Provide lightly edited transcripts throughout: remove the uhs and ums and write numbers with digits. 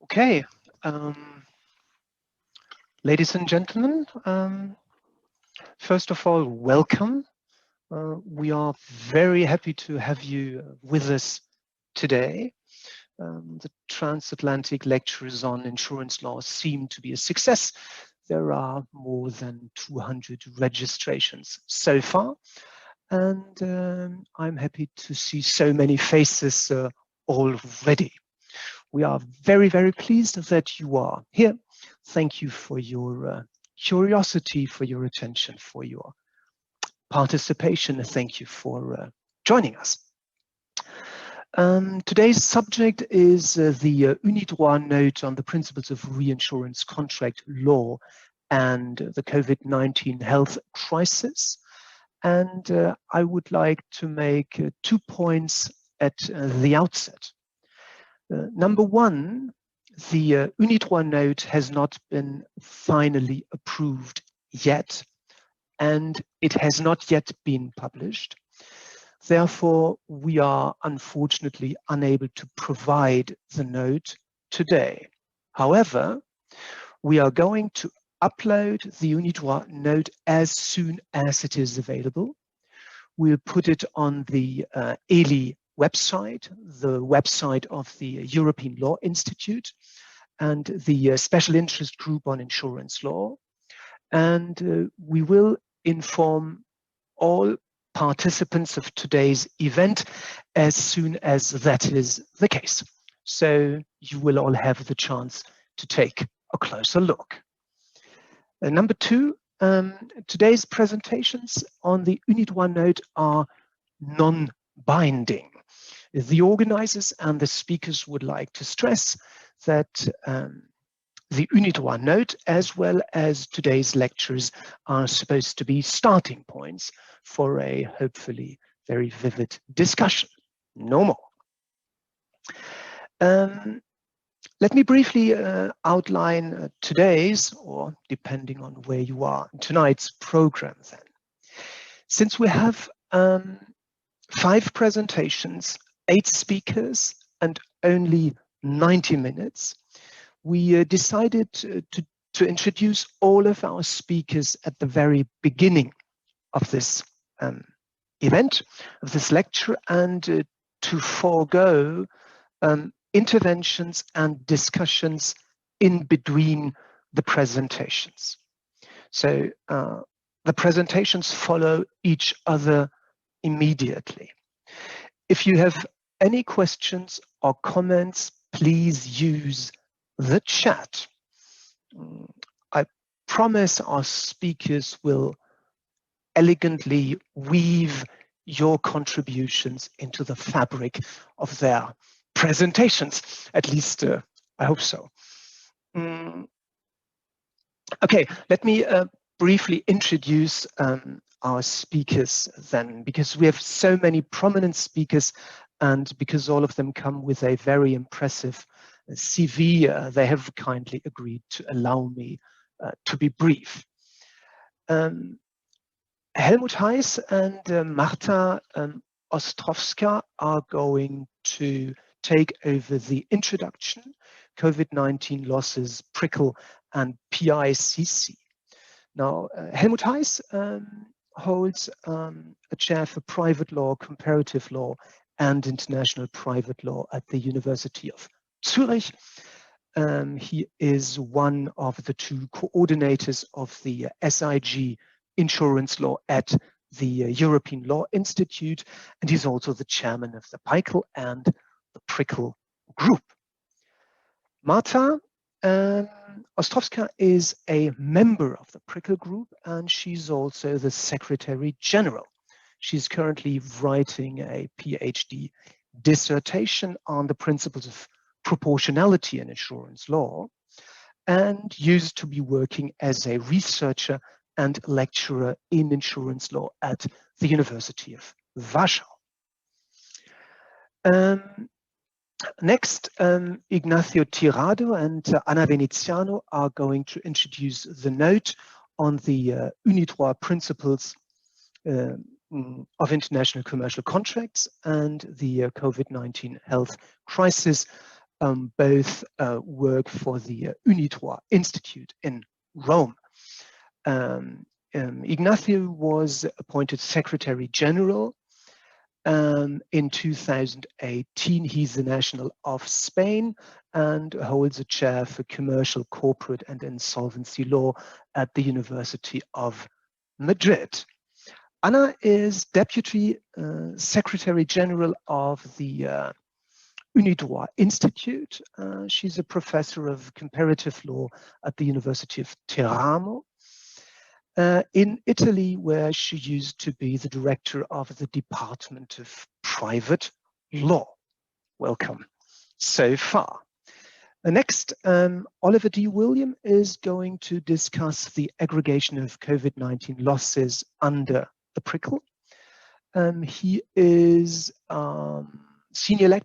Okay, ladies and gentlemen, first of all, welcome. We are very happy to have you with us today. The transatlantic lectures on insurance law seem to be a success. There are more than 200 registrations so far, and I'm happy to see so many faces already. We are very, very pleased that you are here. Thank you for your curiosity, for your attention, for your participation. Thank you for joining us. Today's subject is the UNIDROIT note on the principles of reinsurance contract law and the COVID-19 health crisis. And I would like to make 2 points at the outset. Number one, the UNIDROIT note has not been finally approved yet, and it has not yet been published. Therefore, we are unfortunately unable to provide the note today. However, we are going to upload the UNIDROIT note as soon as it is available. We'll put it on the ELI website, the website of the European Law Institute, and the Special Interest Group on Insurance Law. And we will inform all participants of today's event as soon as that is the case. So you will all have the chance to take a closer look. Number two, today's presentations on the UNIDROIT note are non-binding. The organizers and the speakers would like to stress that the UNIDROIT note, as well as today's lectures, are supposed to be starting points for a hopefully very vivid discussion. No more. Let me briefly outline today's, or depending on where you are, tonight's program then. Since we have 5 presentations, 8 speakers, and only 90 minutes, we decided to introduce all of our speakers at the very beginning of this event, of this lecture, and to forego interventions and discussions in between the presentations. So the presentations follow each other immediately. If you have any questions or comments, please use the chat. I promise our speakers will elegantly weave your contributions into the fabric of their presentations. At least I hope so. Okay, let me briefly introduce our speakers then, because we have so many prominent speakers and because all of them come with a very impressive CV, they have kindly agreed to allow me to be brief. Helmut Heiss and Marta Ostrowska are going to take over the introduction, COVID-19 losses, PRICL and PICC. Now, Helmut Heiss holds a chair for private law, comparative law, and international private law at the University of Zurich. He is one of the 2 coordinators of the SIG insurance law at the European Law Institute, and he's also the chairman of the PICL and the PRICL group. Marta Ostrowska is a member of the PRICL group, and she's also the Secretary General. She's currently writing a PhD dissertation on the principles of proportionality in insurance law, and used to be working as a researcher and lecturer in insurance law at the University of Warsaw. Next, Ignacio Tirado and Veneziano are going to introduce the note on the UNIDROIT principles of international commercial contracts and the COVID-19 health crisis. both work for the UNIDROIT Institute in Rome. Ignacio was appointed Secretary General. In 2018, he's the National of Spain and holds a chair for commercial, corporate, and insolvency law at the University of Madrid. Anna is Deputy Secretary General of the UNIDROIT Institute. She's a professor of comparative law at the University of Tirado in Italy, where she used to be the director of the Department of Private Law. Welcome so far. Next, Oliver D. William is going to discuss the aggregation of COVID-19 losses under the PRICL. He is senior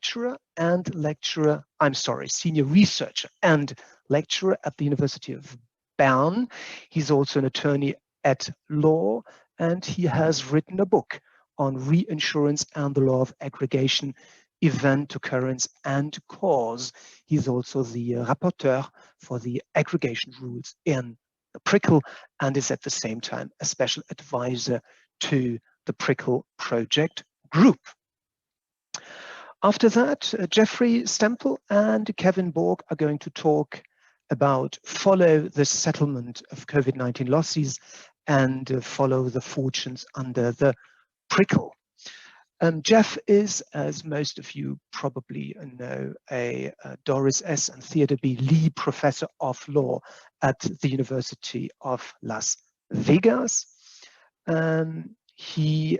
researcher and lecturer at the University of Bern. He's also an attorney at law, and he has written a book on reinsurance and the law of aggregation, event, occurrence, and cause. He's also the rapporteur for the aggregation rules in the PRICL and is at the same time a special advisor to the PRICL project group. After that, Jeffrey Stempel and Kevin Borg are going to talk about follow the settlement of COVID-19 losses and follow the fortunes under the PRICL. Jeff is, as most of you probably know, a Doris S. and Theodore B. Lee Professor of Law at the University of Las Vegas. He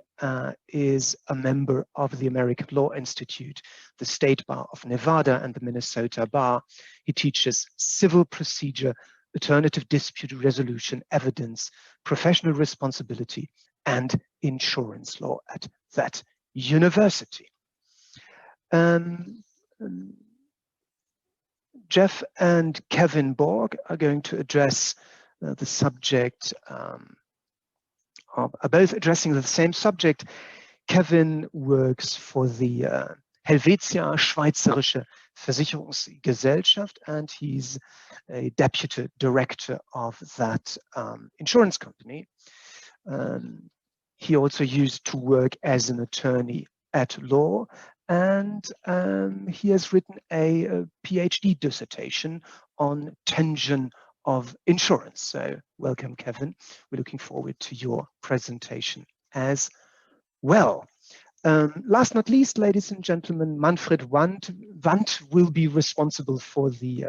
is a member of the American Law Institute, the State Bar of Nevada, and the Minnesota Bar. He teaches civil procedure, alternative dispute resolution, evidence, professional responsibility, and insurance law at that university. Jeff and Kevin Borg are going to address the subject are both addressing the same subject. Kevin works for the Helvetia Schweizerische Versicherungsgesellschaft, and he's a deputy director of that insurance company. He also used to work as an attorney at law, and he has written a PhD dissertation on tension of insurance. So welcome, Kevin. We're looking forward to your presentation as well. Last not least, ladies and gentlemen, Manfred Wandt will be responsible for the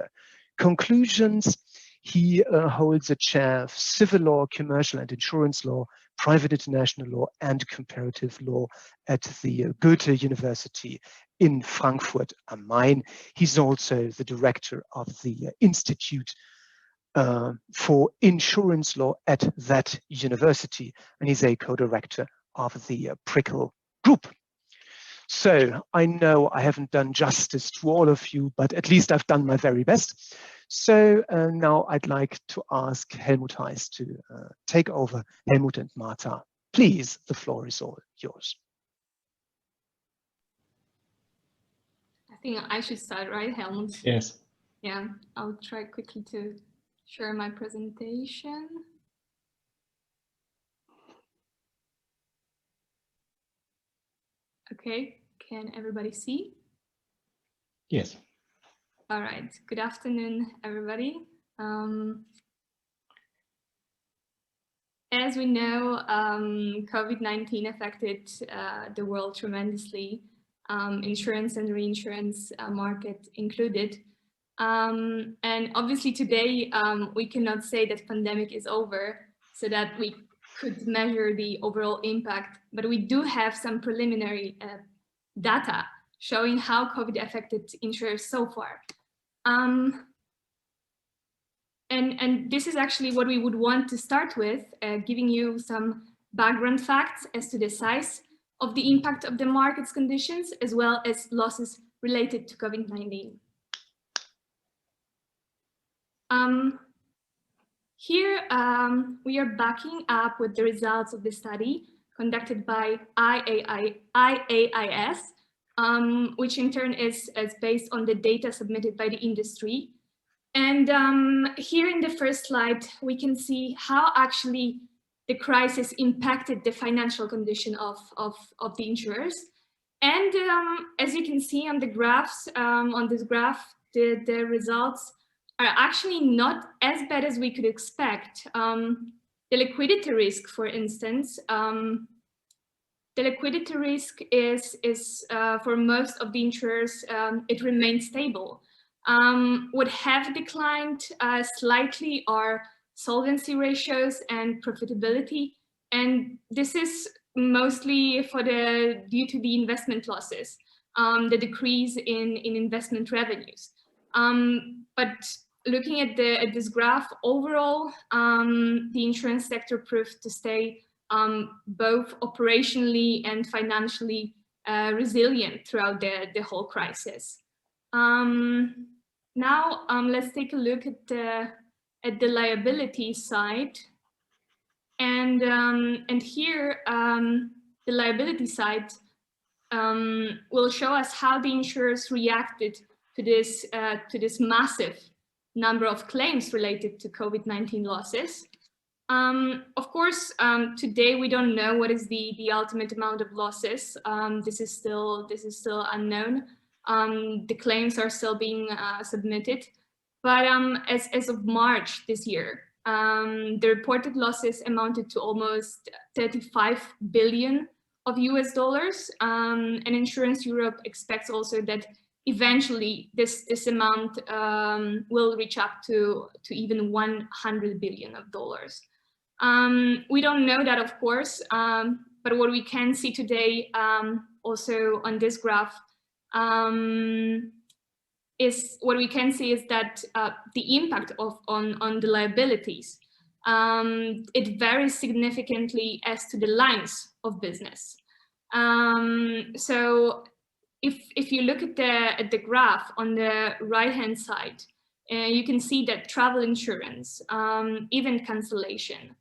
conclusions. He holds a chair of civil law, commercial and insurance law, private international law, and comparative law at the Goethe University in Frankfurt am Main. He's also the director of the Institute for Insurance Law at that university, and he's a co-director of the PRICL group. So I know I haven't done justice to all of you, but at least I've done my very best. So now I'd like to ask Helmut Heiss to take over. Helmut and Marta, please, the floor is all yours. I think I should start, right, Helmut? Yes. Yeah, I'll try quickly to share my presentation. Okay, can everybody see? Yes. All right, good afternoon, everybody. As we know, COVID-19 affected the world tremendously, insurance and reinsurance market included. And obviously today, we cannot say that pandemic is over so that we could measure the overall impact, but we do have some preliminary data showing how COVID affected insurers so far. And this is actually what we would want to start with, giving you some background facts as to the size of the impact of the market's conditions, as well as losses related to COVID-19. Here, we are backing up with the results of the study conducted by IAIS, which in turn is based on the data submitted by the industry. And here in the first slide, we can see how actually the crisis impacted the financial condition of the insurers. And as you can see on the graphs, on this graph, the results are actually not as bad as we could expect. The liquidity risk, for instance, the liquidity risk is for most of the insurers, it remains stable. What have declined slightly are solvency ratios and profitability, and this is mostly due to the investment losses, the decrease in investment revenues. But looking at this graph overall, the insurance sector proved to stay both operationally and financially resilient throughout the whole crisis. Now let's take a look at the liability side, and here the liability side will show us how the insurers reacted to this massive number of claims related to COVID-19 losses. Of course, today we don't know what is the ultimate amount of losses. This is still unknown. The claims are still being submitted, but as of March this year, the reported losses amounted to almost 35 billion of US dollars, and Insurance Europe expects also that eventually this amount will reach up to even 100 billion of dollars. We don't know that, of course, but what we can see today, also on this graph, is that the impact on the liabilities, it varies significantly as to the lines of business. So if you look at the graph on the right-hand side, you can see that travel insurance, event cancellation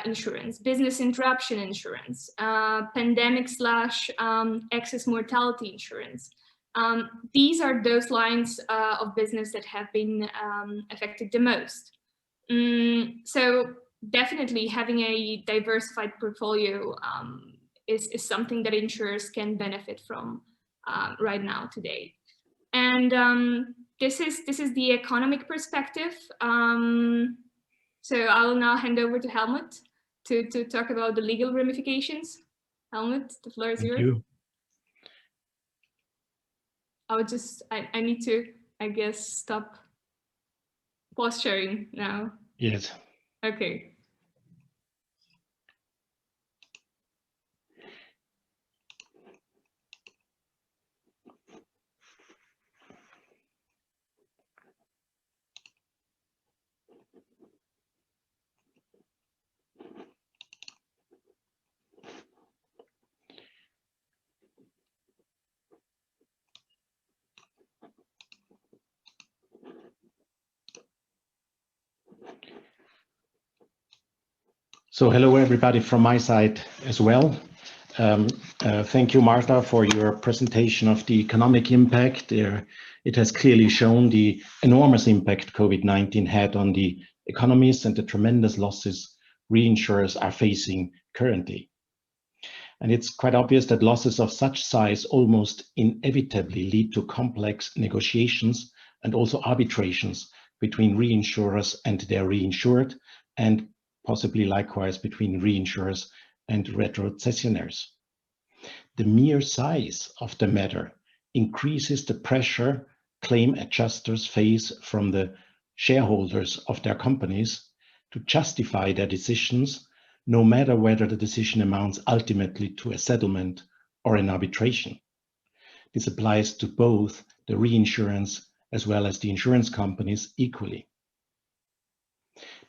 insurance, business interruption insurance, pandemic/excess mortality insurance. These are those lines of business that have been affected the most. So definitely having a diversified portfolio is something that insurers can benefit from right now today. And this is the economic perspective. So I will now hand over to Helmut to talk about the legal ramifications. Helmut, the floor is yours. Thank you. I need to, I guess, stop pause sharing now. Yes. Okay. So hello everybody from my side as well. Thank you, Marta, for your presentation of the economic impact. It has clearly shown the enormous impact COVID-19 had on the economies and the tremendous losses reinsurers are facing currently. And it's quite obvious that losses of such size almost inevitably lead to complex negotiations and also arbitrations between reinsurers and their reinsured, and possibly likewise between reinsurers and retrocessionaires. The mere size of the matter increases the pressure claim adjusters face from the shareholders of their companies to justify their decisions, no matter whether the decision amounts ultimately to a settlement or an arbitration. This applies to both the reinsurance as well as the insurance companies equally.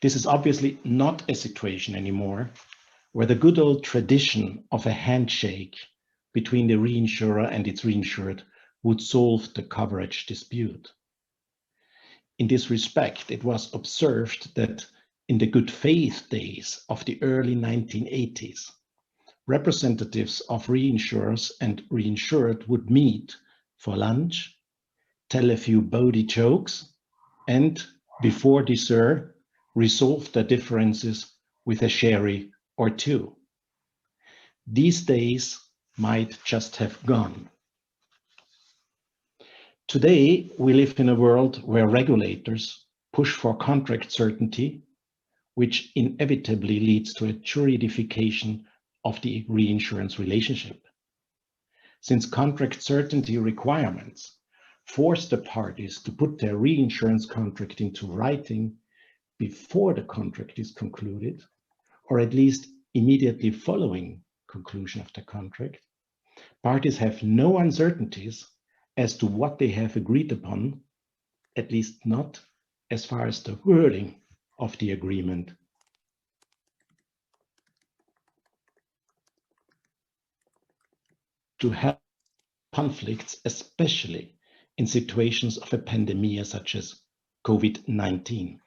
This is obviously not a situation anymore where the good old tradition of a handshake between the reinsurer and its reinsured would solve the coverage dispute. In this respect, it was observed that in the good faith days of the early 1980s, representatives of reinsurers and reinsured would meet for lunch, tell a few bawdy jokes, and before dessert, resolve their differences with a sherry or two. These days might just have gone. Today, we live in a world where regulators push for contract certainty, which inevitably leads to a juridification of the reinsurance relationship. Since contract certainty requirements force the parties to put their reinsurance contract into writing before the contract is concluded, or at least immediately following conclusion of the contract, parties have no uncertainties as to what they have agreed upon, at least not as far as the wording of the agreement. To help conflicts, especially in situations of a pandemic such as COVID-19.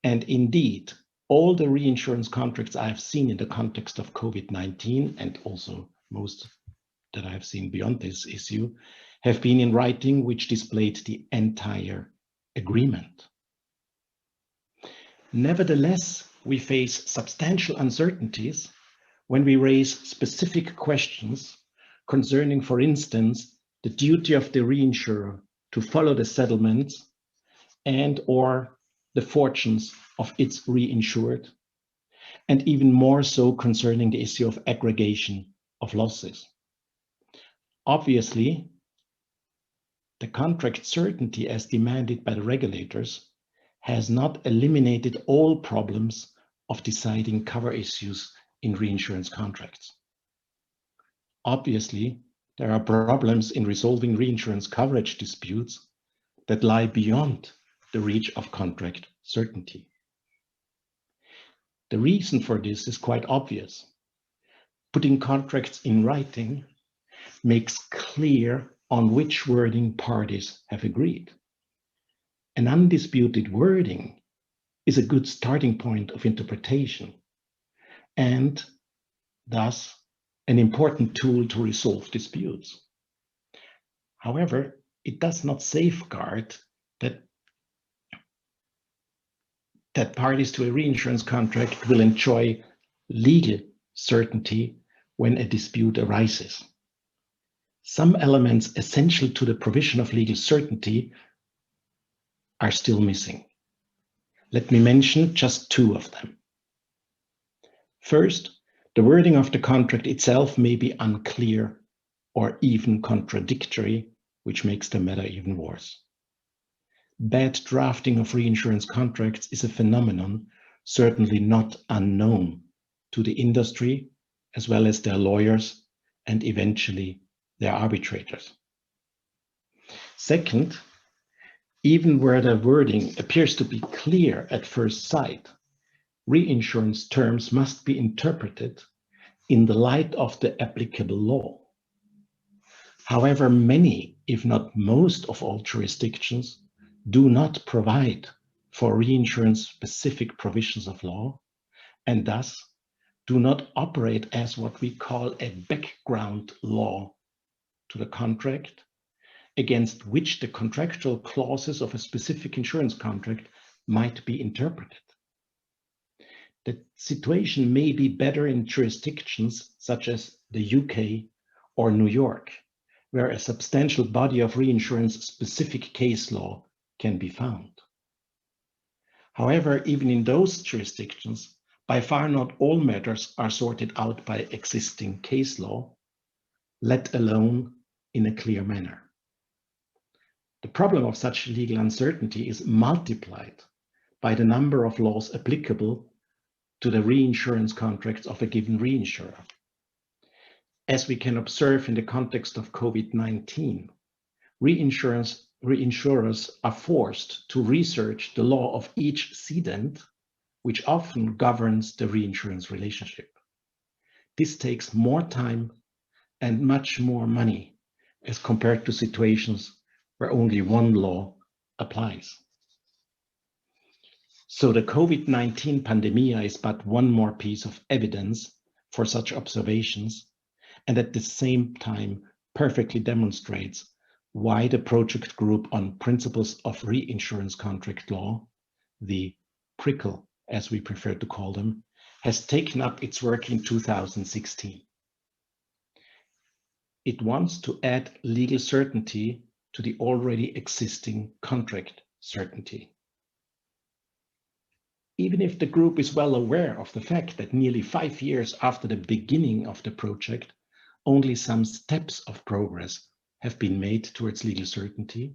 And indeed, all the reinsurance contracts I have seen in the context of COVID-19, and also most that I have seen beyond this issue, have been in writing which displayed the entire agreement. Nevertheless, we face substantial uncertainties when we raise specific questions concerning, for instance, the duty of the reinsurer to follow the settlements and or the fortunes of its reinsured, and even more so concerning the issue of aggregation of losses. Obviously, the contract certainty as demanded by the regulators has not eliminated all problems of deciding cover issues in reinsurance contracts. Obviously, there are problems in resolving reinsurance coverage disputes that lie beyond the reach of contract certainty. The reason for this is quite obvious. Putting contracts in writing makes clear on which wording parties have agreed. An undisputed wording is a good starting point of interpretation and thus an important tool to resolve disputes. However, it does not safeguard that parties to a reinsurance contract will enjoy legal certainty when a dispute arises. Some elements essential to the provision of legal certainty are still missing. Let me mention just two of them. First, the wording of the contract itself may be unclear or even contradictory, which makes the matter even worse. Bad drafting of reinsurance contracts is a phenomenon certainly not unknown to the industry, as well as their lawyers and eventually their arbitrators. Second, even where the wording appears to be clear at first sight, reinsurance terms must be interpreted in the light of the applicable law. However, many, if not most of all jurisdictions, do not provide for reinsurance-specific provisions of law, and thus do not operate as what we call a background law to the contract, against which the contractual clauses of a specific insurance contract might be interpreted. The situation may be better in jurisdictions such as the UK or New York, where a substantial body of reinsurance-specific case law can be found. However, even in those jurisdictions, by far not all matters are sorted out by existing case law, let alone in a clear manner. The problem of such legal uncertainty is multiplied by the number of laws applicable to the reinsurance contracts of a given reinsurer. As we can observe in the context of COVID-19, reinsurers are forced to research the law of each cedent, which often governs the reinsurance relationship. This takes more time and much more money as compared to situations where only one law applies. So the COVID-19 pandemic is but one more piece of evidence for such observations, and at the same time perfectly demonstrates why the project group on principles of reinsurance contract law, the PRICL as we prefer to call them, has taken up its work in 2016. It wants to add legal certainty to the already existing contract certainty. Even if the group is well aware of the fact that nearly 5 years after the beginning of the project, only some steps of progress have been made towards legal certainty,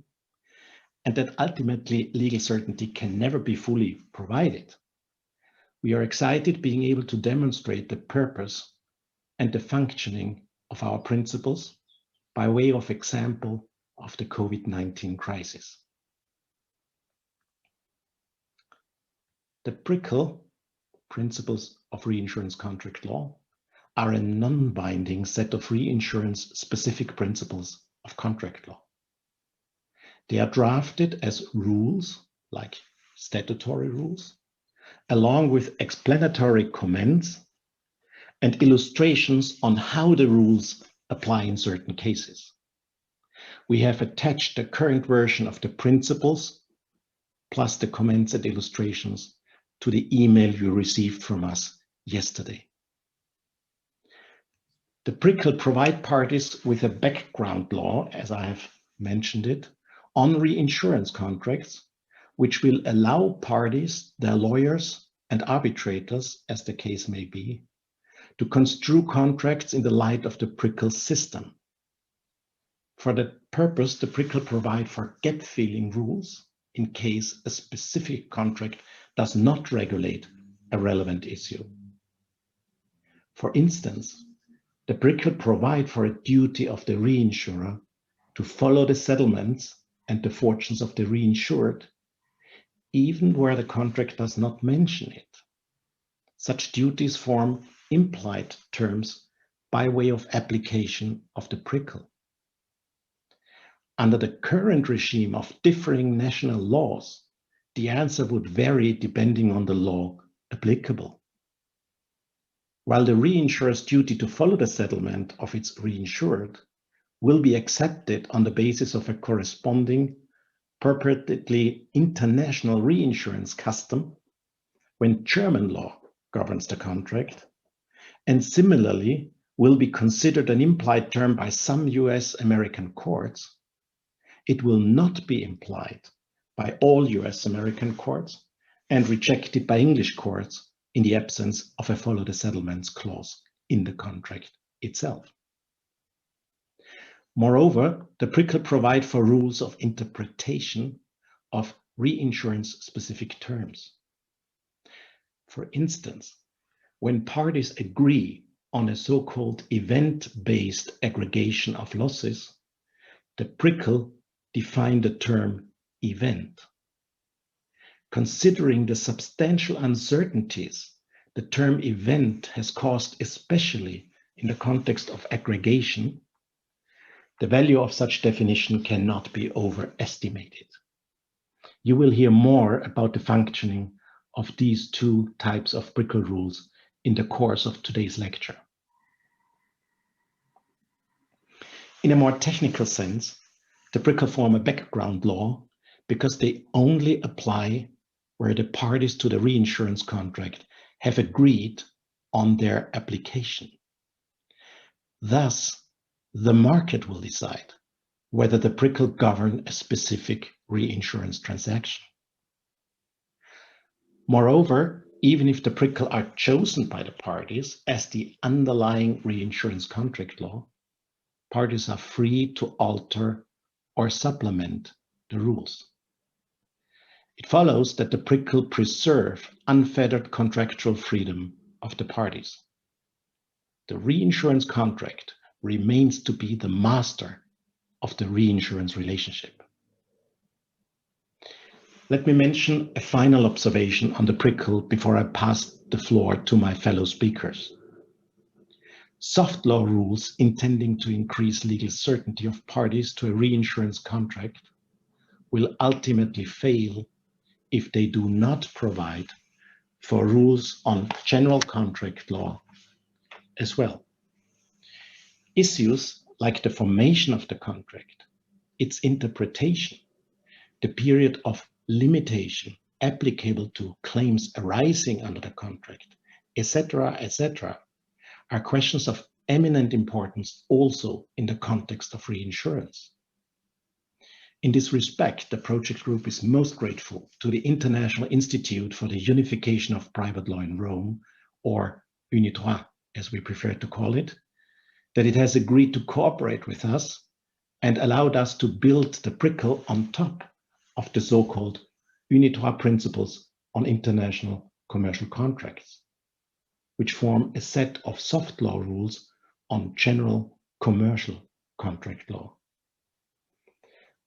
and that ultimately legal certainty can never be fully provided, we are excited being able to demonstrate the purpose and the functioning of our principles by way of example of the COVID-19 crisis. The PRICL, Principles of Reinsurance Contract Law, are a non-binding set of reinsurance-specific principles of contract law. They are drafted as rules, like statutory rules, along with explanatory comments and illustrations on how the rules apply in certain cases. We have attached the current version of the principles, plus the comments and illustrations, to the email you received from us yesterday. The PRICL provide parties with a background law, as I have mentioned it, on reinsurance contracts, which will allow parties, their lawyers and arbitrators, as the case may be, to construe contracts in the light of the PRICL system. For that purpose, the PRICL provide for gap-filling rules in case a specific contract does not regulate a relevant issue. For instance, the PRICL provide for a duty of the reinsurer to follow the settlements and the fortunes of the reinsured, even where the contract does not mention it. Such duties form implied terms by way of application of the PRICL. Under the current regime of differing national laws, the answer would vary depending on the law applicable. While the reinsurer's duty to follow the settlement of its reinsured will be accepted on the basis of a corresponding purportedly international reinsurance custom when German law governs the contract, and similarly will be considered an implied term by some US American courts, it will not be implied by all US American courts and rejected by English courts in the absence of a follow the settlements clause in the contract itself. Moreover, the PRICL provide for rules of interpretation of reinsurance-specific terms. For instance, when parties agree on a so-called event-based aggregation of losses, the PRICL define the term event. Considering the substantial uncertainties the term event has caused, especially in the context of aggregation, the value of such definition cannot be overestimated. You will hear more about the functioning of these two types of PRICL rules in the course of today's lecture. In a more technical sense, the PRICL form a background law because they only apply where the parties to the reinsurance contract have agreed on their application. Thus, the market will decide whether the PRICL govern a specific reinsurance transaction. Moreover, even if the PRICL are chosen by the parties as the underlying reinsurance contract law, parties are free to alter or supplement the rules. It follows that the PRICL preserve unfettered contractual freedom of the parties. The reinsurance contract remains to be the master of the reinsurance relationship. Let me mention a final observation on the PRICL before I pass the floor to my fellow speakers. Soft law rules intending to increase legal certainty of parties to a reinsurance contract will ultimately fail if they do not provide for rules on general contract law as well. Issues like the formation of the contract, its interpretation, the period of limitation applicable to claims arising under the contract, etc., are questions of eminent importance also in the context of reinsurance. In this respect, the project group is most grateful to the International Institute for the Unification of Private Law in Rome, or UNIDROIT, as we prefer to call it, that it has agreed to cooperate with us and allowed us to build the PRICL on top of the so-called UNIDROIT principles on international commercial contracts, which form a set of soft law rules on general commercial contract law.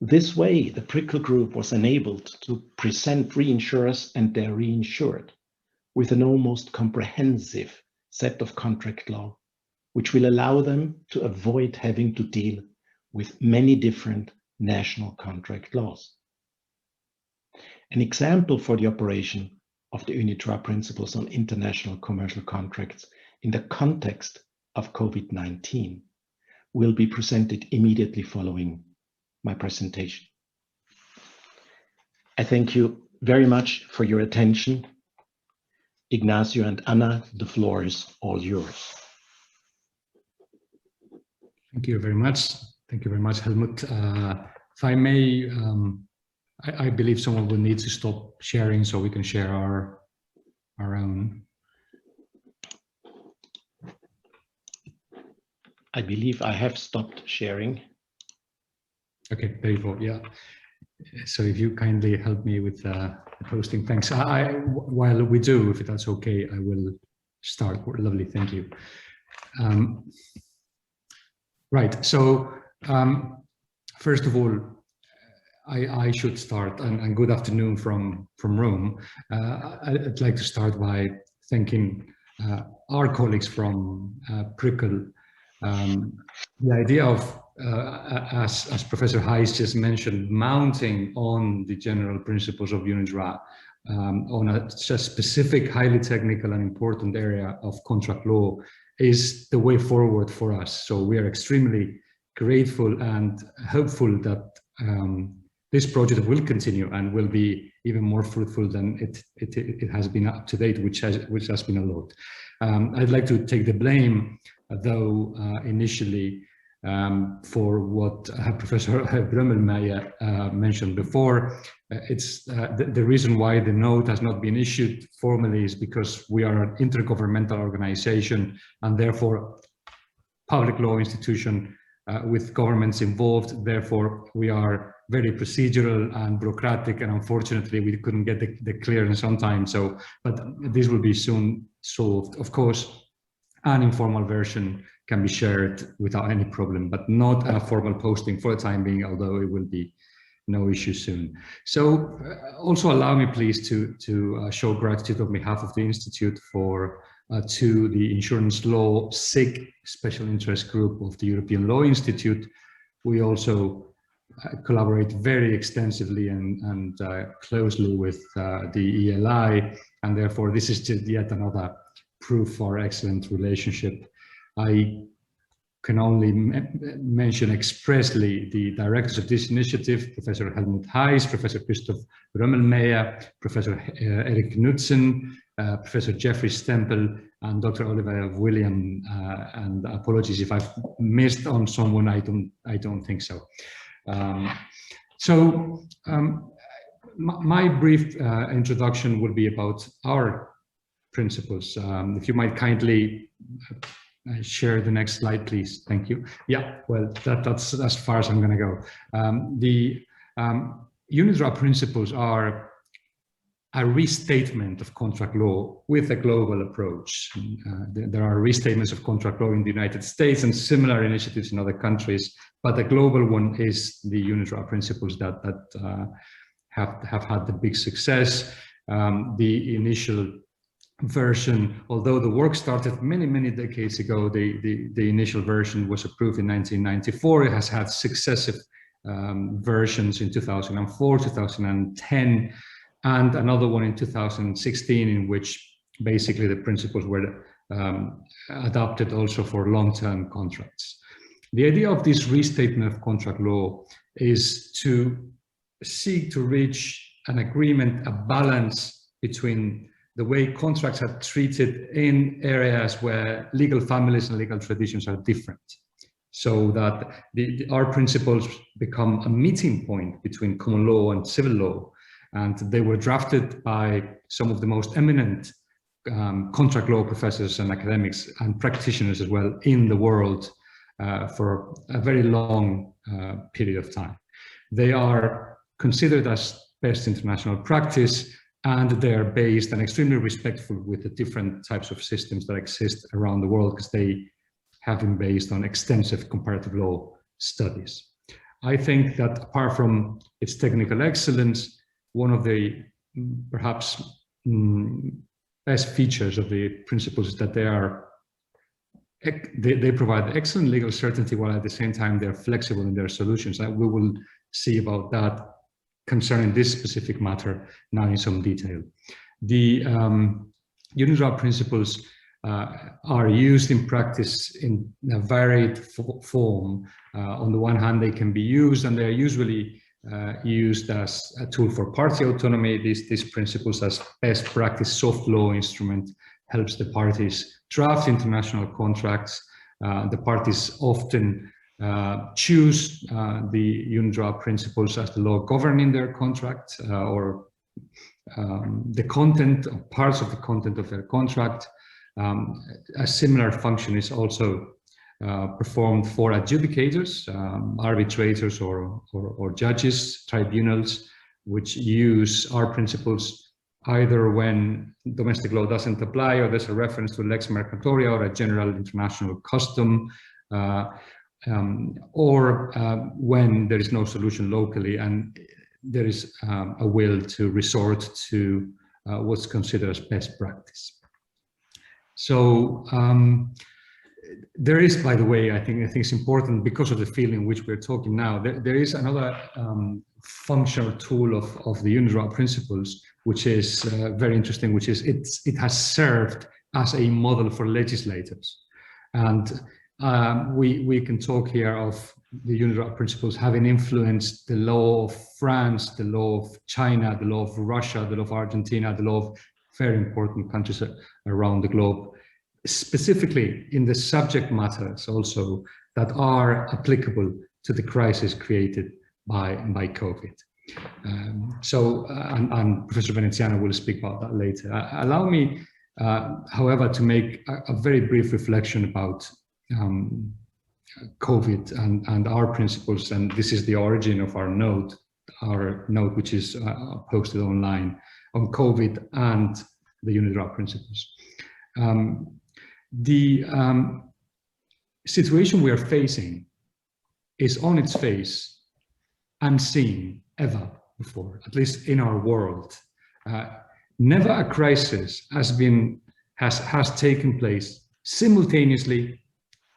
This way, the PRICL group was enabled to present reinsurers and their reinsured with an almost comprehensive set of contract law, which will allow them to avoid having to deal with many different national contract laws. An example for the operation of the UNIDROIT principles on international commercial contracts in the context of COVID-19 will be presented immediately following my presentation. I thank you very much for your attention. Ignacio and Anna, the floor is all yours. Thank you very much. Thank you very much, Helmut. If I may, I believe someone will need to stop sharing so we can share our own. I believe I have stopped sharing. Okay, there you go. Yeah. So if you kindly help me with the posting, thanks. While we do, if that's okay, I will start. Lovely, thank you. Right. So first of all, I should start, and good afternoon from Rome. I'd like to start by thanking our colleagues from PRICL. The idea of, as Professor Heiss just mentioned, mounting on the general principles of UNIDROIT on a specific, highly technical and important area of contract law is the way forward for us. So we are extremely grateful and hopeful that this project will continue and will be even more fruitful than it has been up to date, which has been a lot. I'd like to take the blame, though, initially for what Professor Brömmelmeier mentioned before. It's the reason why the note has not been issued formally is because we are an intergovernmental organization and therefore public law institution with governments involved. Therefore, we are very procedural and bureaucratic, and unfortunately, we couldn't get the clearance on time. So, but this will be soon solved. Of course, an informal version can be shared without any problem, but not a formal posting for the time being, although it will be no issue soon. So also allow me please to show gratitude on behalf of the Institute for to the Insurance Law PICC Special Interest Group of the European Law Institute. We also collaborate very extensively and closely with the ELI, and therefore this is just yet another proof for our excellent relationship. I can only mention expressly the directors of this initiative, Professor Helmut Heiss, Professor Christoph Brömmelmeier, Professor Erik Knudsen, Professor Jeffrey Stempel, and Dr. Oliver William, and apologies if I've missed on someone, I don't think so. My brief introduction will be about our principles. If you might kindly share the next slide, please. Thank you. Yeah, well, that's as far as I'm going to go. The UNIDROIT principles are a restatement of contract law with a global approach. There are restatements of contract law in the United States and similar initiatives in other countries, but the global one is the UNIDROIT principles that have had the big success. The initial version, although the work started many decades ago, the initial version was approved in 1994. It has had successive versions in 2004, 2010, and another one in 2016, in which basically the principles were adapted also for long-term contracts. The idea of this restatement of contract law is to seek to reach an agreement, a balance between the way contracts are treated in areas where legal families and legal traditions are different, so that our principles become a meeting point between common law and civil law. And they were drafted by some of the most eminent contract law professors and academics and practitioners as well in the world for a very long period of time. They are considered as best international practice, and they're based and extremely respectful with the different types of systems that exist around the world, because they have been based on extensive comparative law studies. I think that apart from its technical excellence, one of the perhaps best features of the principles is that they provide excellent legal certainty, while at the same time they're flexible in their solutions. We will see about that concerning this specific matter now in some detail. The UNIDROIT principles are used in practice in a varied form. On the one hand, they can be used, and they're usually used as a tool for party autonomy. These principles as best practice soft law instrument helps the parties draft international contracts. The parties often choose the UNIDROIT principles as the law governing their contract, or the content or parts of the content of their contract. A similar function is also performed for adjudicators, arbitrators or judges, tribunals, which use our principles either when domestic law doesn't apply, or there's a reference to lex mercatoria or a general international custom, or when there is no solution locally and there is a will to resort to what's considered as best practice. So there is, by the way, I think it's important because of the field in which we're talking now, there is another functional tool of the UNIDROIT principles, which is very interesting, which is it has served as a model for legislators. And we can talk here of the UNIDROIT principles having influenced the law of France, the law of China, the law of Russia, the law of Argentina, the law of very important countries around the globe, specifically in the subject matters also that are applicable to the crisis created by COVID. And Professor Veneziano will speak about that later. Allow me, however, to make a very brief reflection about COVID and our principles, and this is the origin of our note which is posted online on COVID and the UNIDROIT principles. The situation we are facing is on its face unseen ever before, at least in our world. Never a crisis has taken place simultaneously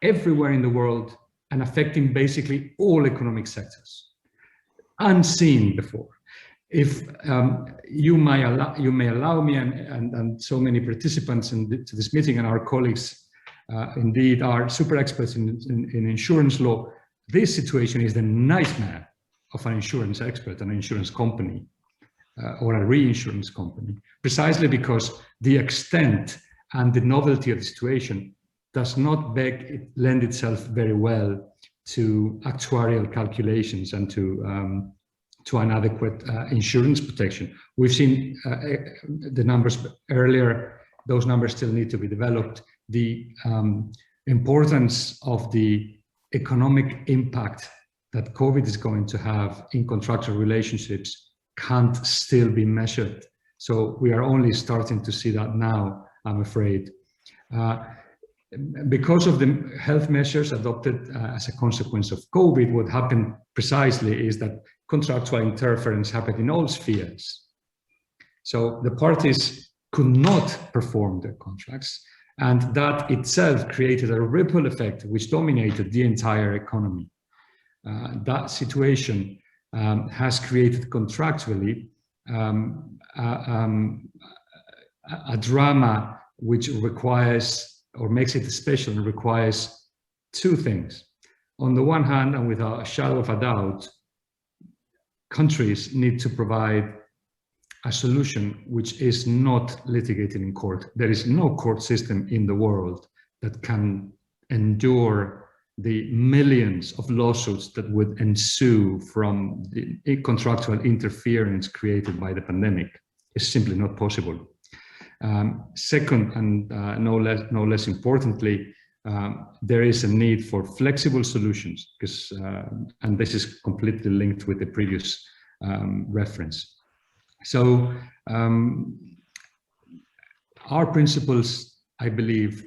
everywhere in the world and affecting basically all economic sectors, unseen before. If you may allow me and so many participants to this meeting and our colleagues indeed are super experts in insurance law, this situation is the nightmare of an insurance expert, an insurance company or a reinsurance company, precisely because the extent and the novelty of the situation does not lend itself very well to actuarial calculations and to an adequate insurance protection. We've seen the numbers earlier, those numbers still need to be developed. The importance of the economic impact that COVID is going to have in contractual relationships can't still be measured. So we are only starting to see that now, I'm afraid. Because of the health measures adopted as a consequence of COVID, what happened precisely is that contractual interference happened in all spheres. So the parties could not perform their contracts, and that itself created a ripple effect which dominated the entire economy. That situation has created contractually a drama which requires or makes it special and requires two things. On the one hand, and without a shadow of a doubt, countries need to provide a solution which is not litigated in court. There is no court system in the world that can endure the millions of lawsuits that would ensue from the contractual interference created by the pandemic. It's simply not possible. Second, and no less importantly, there is a need for flexible solutions, because, and this is completely linked with the previous reference. So our principles, I believe,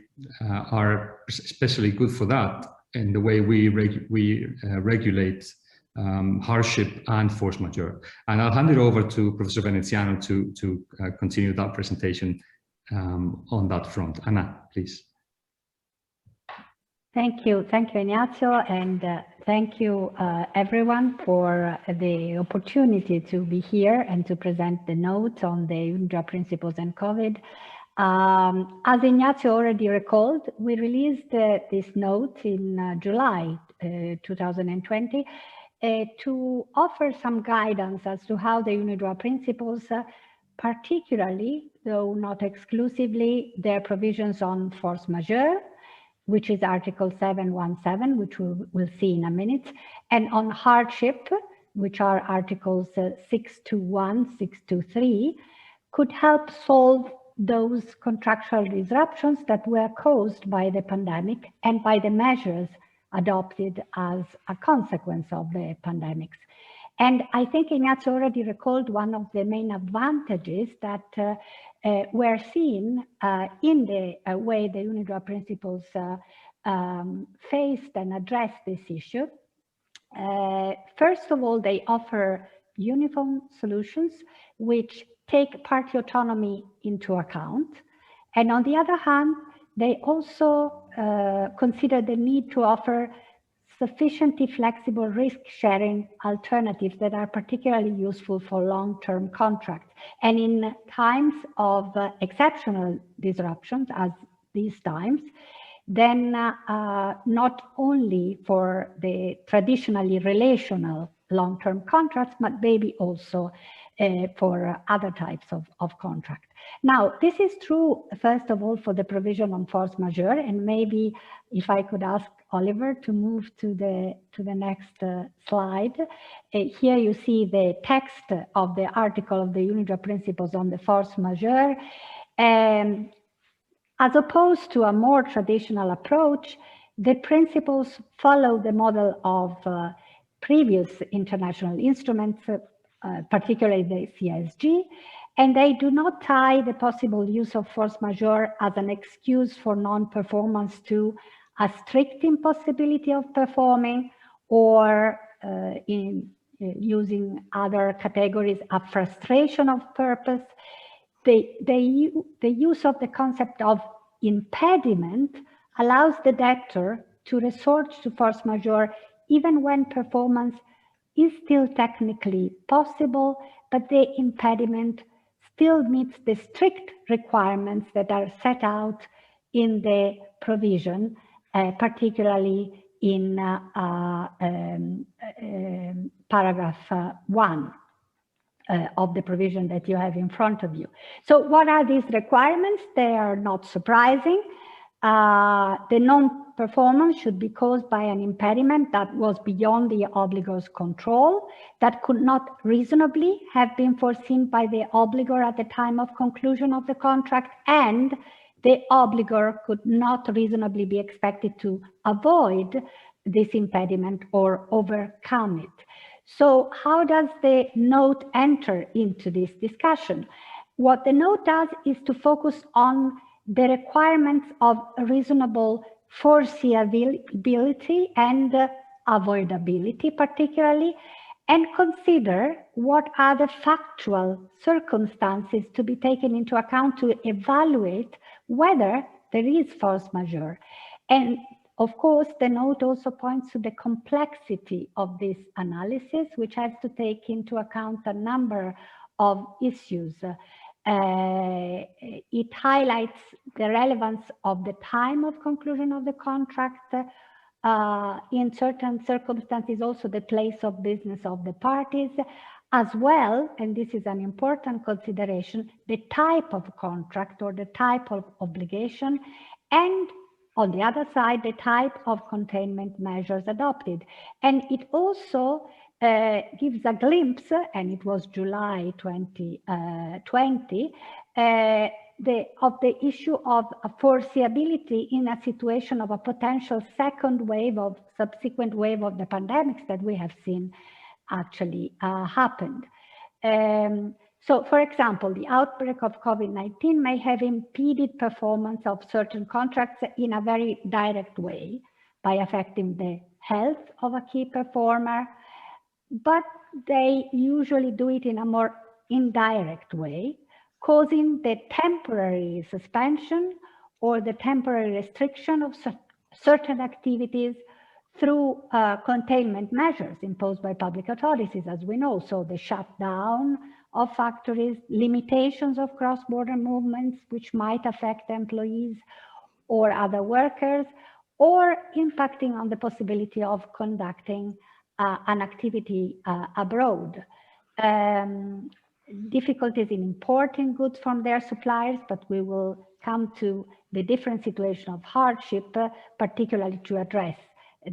are especially good for that in the way we regulate hardship and force majeure. And I'll hand it over to Professor Veneziano to continue that presentation on that front. Anna, please. Thank you, Ignacio, and thank you everyone for the opportunity to be here and to present the notes on the UNIDROIT principles and COVID. As Ignacio already recalled, we released this note in July 2020 to offer some guidance as to how the UNIDROIT principles, particularly, though not exclusively, their provisions on force majeure, which is Article 717, which we'll see in a minute, and on hardship, which are Articles 621, 623, could help solve those contractual disruptions that were caused by the pandemic and by the measures adopted as a consequence of the pandemics. And I think Ignacio already recalled one of the main advantages that were seen in the way the UNIDROIT principles faced and addressed this issue. First of all, they offer uniform solutions which take party autonomy into account. And on the other hand, they also consider the need to offer sufficiently flexible risk-sharing alternatives that are particularly useful for long-term contracts. And in times of exceptional disruptions, as these times, then not only for the traditionally relational long-term contracts, but maybe also for other types of contract. Now, this is true, first of all, for the provision on force majeure, and maybe if I could ask Oliver to move to the next slide. Here you see the text of the article of the UNIDROIT principles on the force majeure. As opposed to a more traditional approach, the principles follow the model of previous international instruments, particularly the CSG, and they do not tie the possible use of force majeure as an excuse for non-performance to a strict impossibility of performing, or in using other categories, a frustration of purpose. The use of the concept of impediment allows the debtor to resort to force majeure even when performance is still technically possible, but the impediment still meets the strict requirements that are set out in the provision, particularly in paragraph 1 of the provision that you have in front of you. So what are these requirements? They are not surprising. The non-performance should be caused by an impediment that was beyond the obligor's control, that could not reasonably have been foreseen by the obligor at the time of conclusion of the contract, and the obligor could not reasonably be expected to avoid this impediment or overcome it. So how does the note enter into this discussion? What the note does is to focus on the requirements of reasonable foreseeability and avoidability particularly, and consider what are the factual circumstances to be taken into account to evaluate whether there is force majeure. And of course, the note also points to the complexity of this analysis, which has to take into account a number of issues. It highlights the relevance of the time of conclusion of the contract, in certain circumstances also the place of business of the parties, as well, and this is an important consideration, the type of contract or the type of obligation, and on the other side, the type of containment measures adopted. And it also gives a glimpse, and it was July 2020, of the issue of foreseeability in a situation of a potential second wave of subsequent wave of the pandemics that we have seen actually happened. So, for example, the outbreak of COVID-19 may have impeded performance of certain contracts in a very direct way by affecting the health of a key performer, but they usually do it in a more indirect way, causing the temporary suspension or the temporary restriction of certain activities through containment measures imposed by public authorities, as we know. So the shutdown of factories, limitations of cross-border movements, which might affect employees or other workers, or impacting on the possibility of conducting an activity abroad. Difficulties in importing goods from their suppliers, but we will come to the different situation of hardship, particularly to address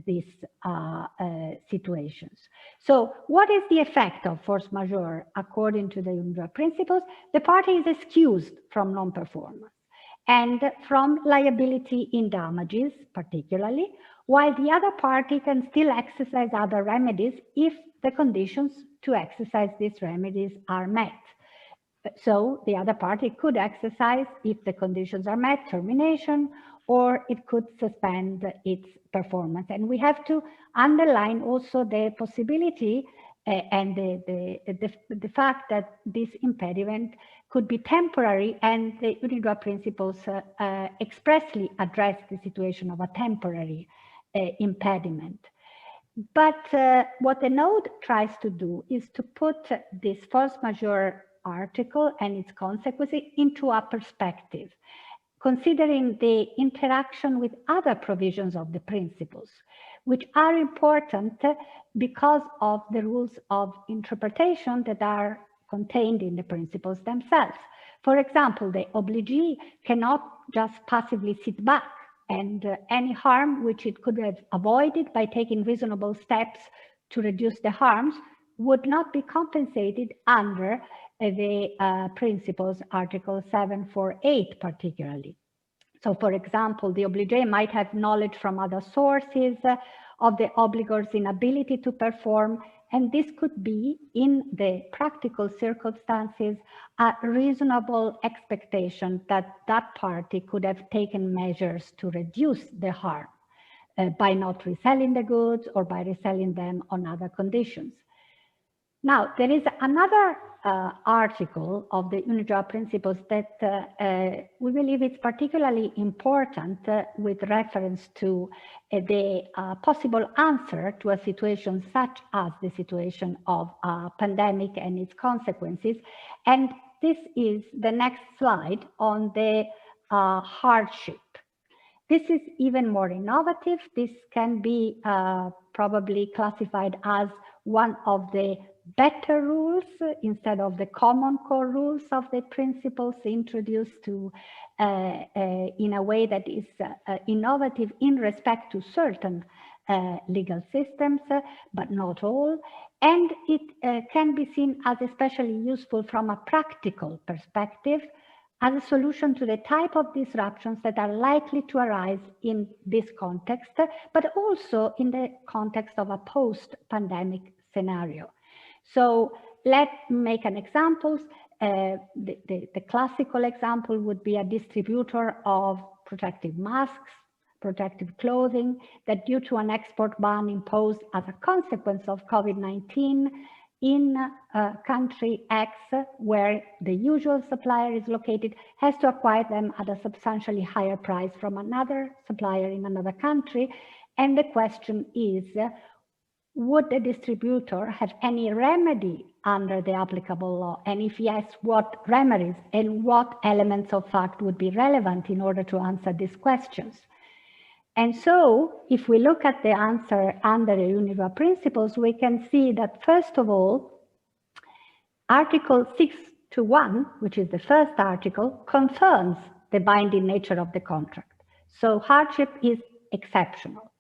these situations. So what is the effect of force majeure according to the UNIDROIT principles? The party is excused from non-performance and from liability in damages, particularly, while the other party can still exercise other remedies if the conditions to exercise these remedies are met. So the other party could exercise, if the conditions are met, termination, or it could suspend its performance. And we have to underline also the possibility and the fact that this impediment could be temporary, and the UNIDROIT principles expressly address the situation of a temporary impediment. But what the note tries to do is to put this force majeure article and its consequences into a perspective, considering the interaction with other provisions of the principles, which are important because of the rules of interpretation that are contained in the principles themselves. For example, the obligee cannot just passively sit back, and any harm which it could have avoided by taking reasonable steps to reduce the harms would not be compensated under the principles, Article 748 particularly. So, for example, the obligee might have knowledge from other sources of the obligor's inability to perform, and this could be, in the practical circumstances, a reasonable expectation that that party could have taken measures to reduce the harm by not reselling the goods or by reselling them on other conditions. Now, there is another article of the UNIDROIT principles that we believe is particularly important with reference to the possible answer to a situation such as the situation of a pandemic and its consequences. And this is the next slide on the hardship. This is even more innovative. This can be probably classified as one of the better rules instead of the common core rules of the principles introduced to in a way that is innovative in respect to certain legal systems, but not all. And it can be seen as especially useful from a practical perspective as a solution to the type of disruptions that are likely to arise in this context, but also in the context of a post-pandemic scenario. So let's make an example. The classical example would be a distributor of protective masks, protective clothing, that due to an export ban imposed as a consequence of COVID-19 in country X, where the usual supplier is located, has to acquire them at a substantially higher price from another supplier in another country. And the question is, would the distributor have any remedy under the applicable law? And if yes, what remedies and what elements of fact would be relevant in order to answer these questions? And so if we look at the answer under the UNIDROIT principles, we can see that first of all, Article 6.1, which is the first article, confirms the binding nature of the contract. So hardship is exceptional.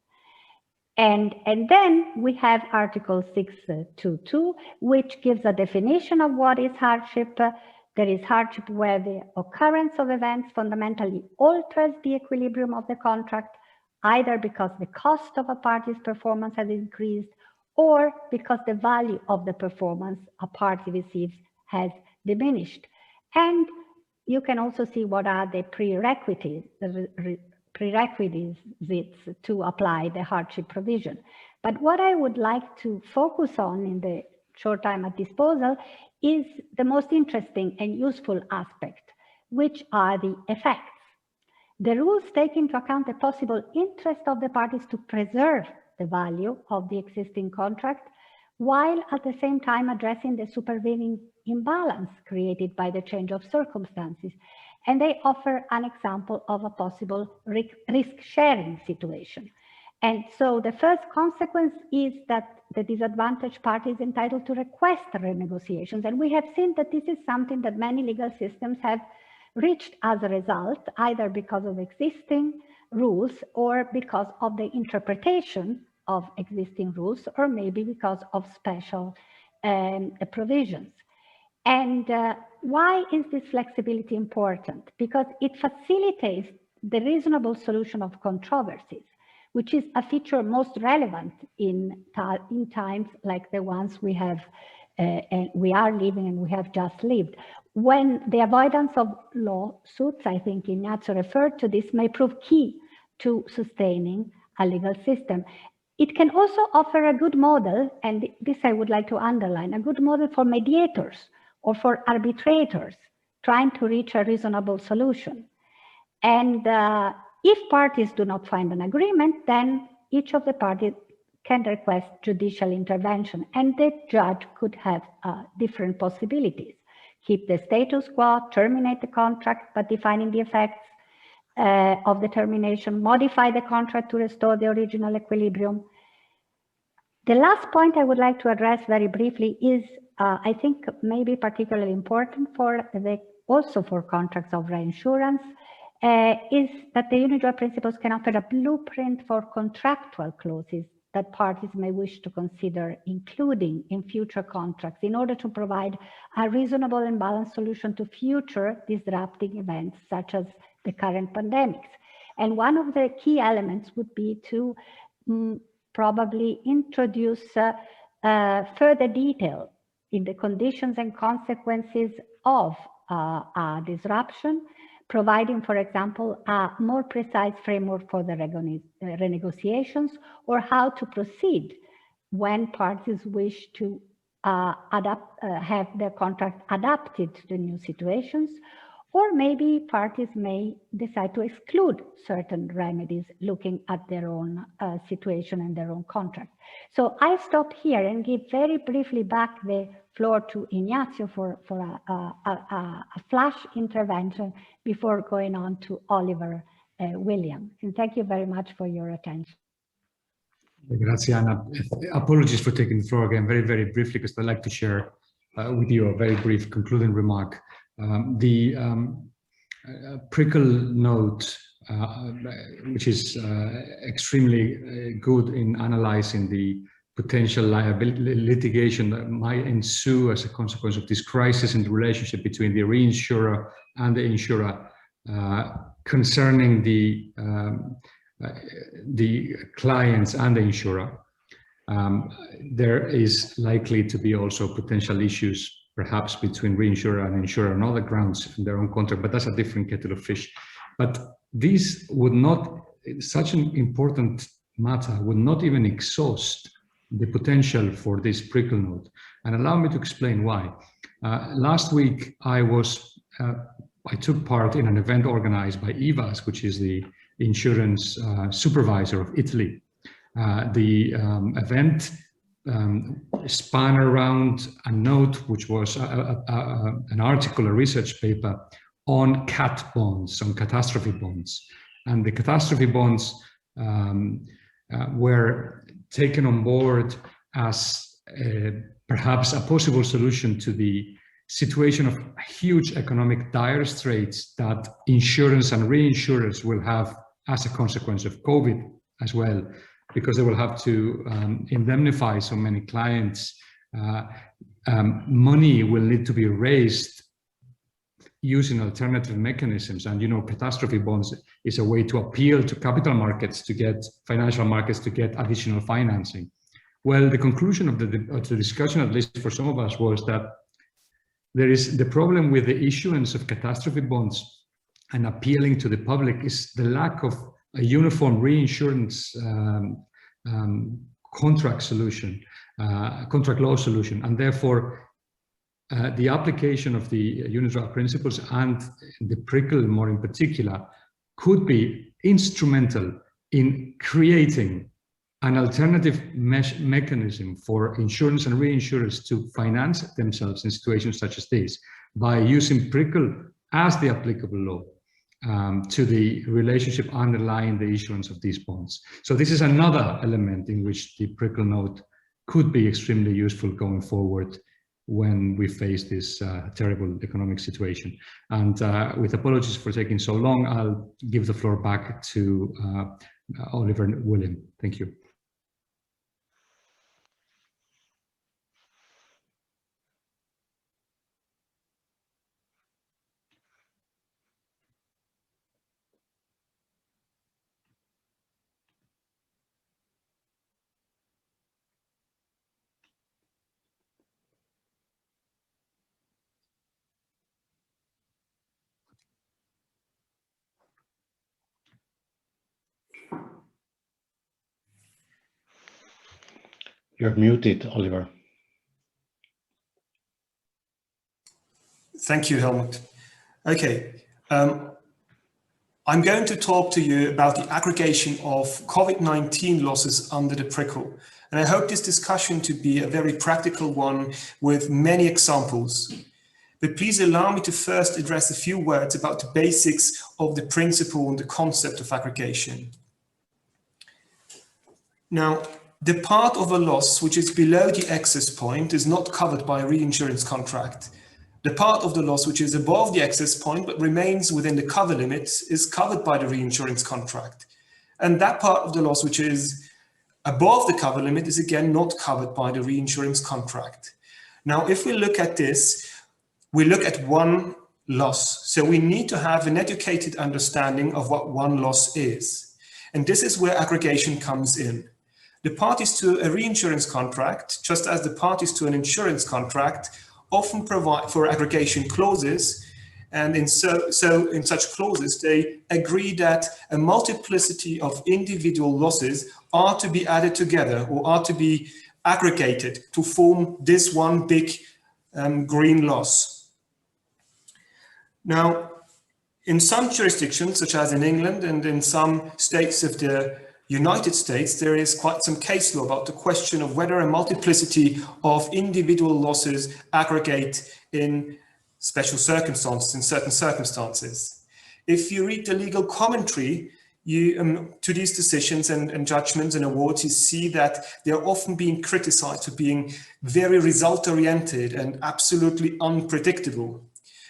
And then we have Article 6.2.2, which gives a definition of what is hardship. There is hardship where the occurrence of events fundamentally alters the equilibrium of the contract, either because the cost of a party's performance has increased or because the value of the performance a party receives has diminished. And you can also see what are the prerequisites to apply the hardship provision. But what I would like to focus on in the short time at disposal is the most interesting and useful aspect, which are the effects. The rules take into account the possible interest of the parties to preserve the value of the existing contract, while at the same time addressing the supervening imbalance created by the change of circumstances. And they offer an example of a possible risk-sharing situation. And so the first consequence is that the disadvantaged party is entitled to request renegotiations. And we have seen that this is something that many legal systems have reached as a result, either because of existing rules or because of the interpretation of existing rules, or maybe because of special provisions. And why is this flexibility important? Because it facilitates the reasonable solution of controversies, which is a feature most relevant in times like the ones we have and we are living and we have just lived. When the avoidance of lawsuits, I think Ignacio referred to this, may prove key to sustaining a legal system. It can also offer a good model, and this I would like to underline, a good model for mediators or for arbitrators trying to reach a reasonable solution. And if parties do not find an agreement, then each of the parties can request judicial intervention, and the judge could have different possibilities. Keep the status quo, terminate the contract, but defining the effects of the termination, modify the contract to restore the original equilibrium. The last point I would like to address very briefly is, I think, maybe particularly important for also for contracts of reinsurance, is that the UNIDROIT principles can offer a blueprint for contractual clauses that parties may wish to consider including in future contracts in order to provide a reasonable and balanced solution to future disrupting events such as the current pandemics. And one of the key elements would be to probably introduce further detail in the conditions and consequences of a disruption, providing, for example, a more precise framework for the renegotiations, or how to proceed when parties wish to have their contract adapted to the new situations, or maybe parties may decide to exclude certain remedies looking at their own situation and their own contract. So I stop here and give very briefly back the floor to Ignacio for a flash intervention before going on to Oliver William. And thank you very much for your attention. Grazie, Anna. Apologies for taking the floor again very, very briefly, because I'd like to share with you a very brief concluding remark. The PRICL note, which is extremely good in analyzing the potential liability litigation that might ensue as a consequence of this crisis in the relationship between the reinsurer and the insurer concerning the clients and the insurer. There is likely to be also potential issues perhaps between reinsurer and insurer on other grounds in their own contract, but that's a different kettle of fish. But this would not, such an important matter would not even exhaust the potential for this PRICL note. And allow me to explain why. Last week, I took part in an event organized by IVAS, which is the insurance supervisor of Italy. The event span around a note, which was an article, a research paper on CAT bonds, on catastrophe bonds. And the catastrophe bonds were taken on board as perhaps a possible solution to the situation of huge economic dire straits that insurance and reinsurers will have as a consequence of COVID as well, because they will have to indemnify so many clients. Money will need to be raised using alternative mechanisms. And, you know, catastrophe bonds is a way to appeal to capital markets, to get financial markets to get additional financing. Well, the conclusion of the discussion, at least for some of us, was that there is the problem with the issuance of catastrophe bonds and appealing to the public is the lack of a uniform reinsurance contract solution, contract law solution, and therefore the application of the UNIDROIT principles and the PRICL more in particular could be instrumental in creating an alternative mechanism for insurance and reinsurers to finance themselves in situations such as this by using PRICL as the applicable law to the relationship underlying the issuance of these bonds. So this is another element in which the PRICL note could be extremely useful going forward when we face this terrible economic situation. And with apologies for taking so long, I'll give the floor back to Oliver and William. Thank you. You're muted, Oliver. Thank you, Helmut. Okay, I'm going to talk to you about the aggregation of COVID-19 losses under the PRICL. And I hope this discussion to be a very practical one with many examples. But please allow me to first address a few words about the basics of the principle and the concept of aggregation. Now, the part of a loss which is below the excess point is not covered by a reinsurance contract. The part of the loss which is above the excess point but remains within the cover limits is covered by the reinsurance contract. And that part of the loss which is above the cover limit is again not covered by the reinsurance contract. Now, if we look at this, we look at one loss. So we need to have an educated understanding of what one loss is. And this is where aggregation comes in. The parties to a reinsurance contract, just as the parties to an insurance contract, often provide for aggregation clauses. And in such clauses, they agree that a multiplicity of individual losses are to be added together or are to be aggregated to form this one big green loss. Now, in some jurisdictions, such as in England and in some states of the United States, there is quite some case law about the question of whether a multiplicity of individual losses aggregate in special circumstances, in certain circumstances. If you read the legal commentary to these decisions and judgments and awards, you see that they're often being criticized for being very result-oriented and absolutely unpredictable.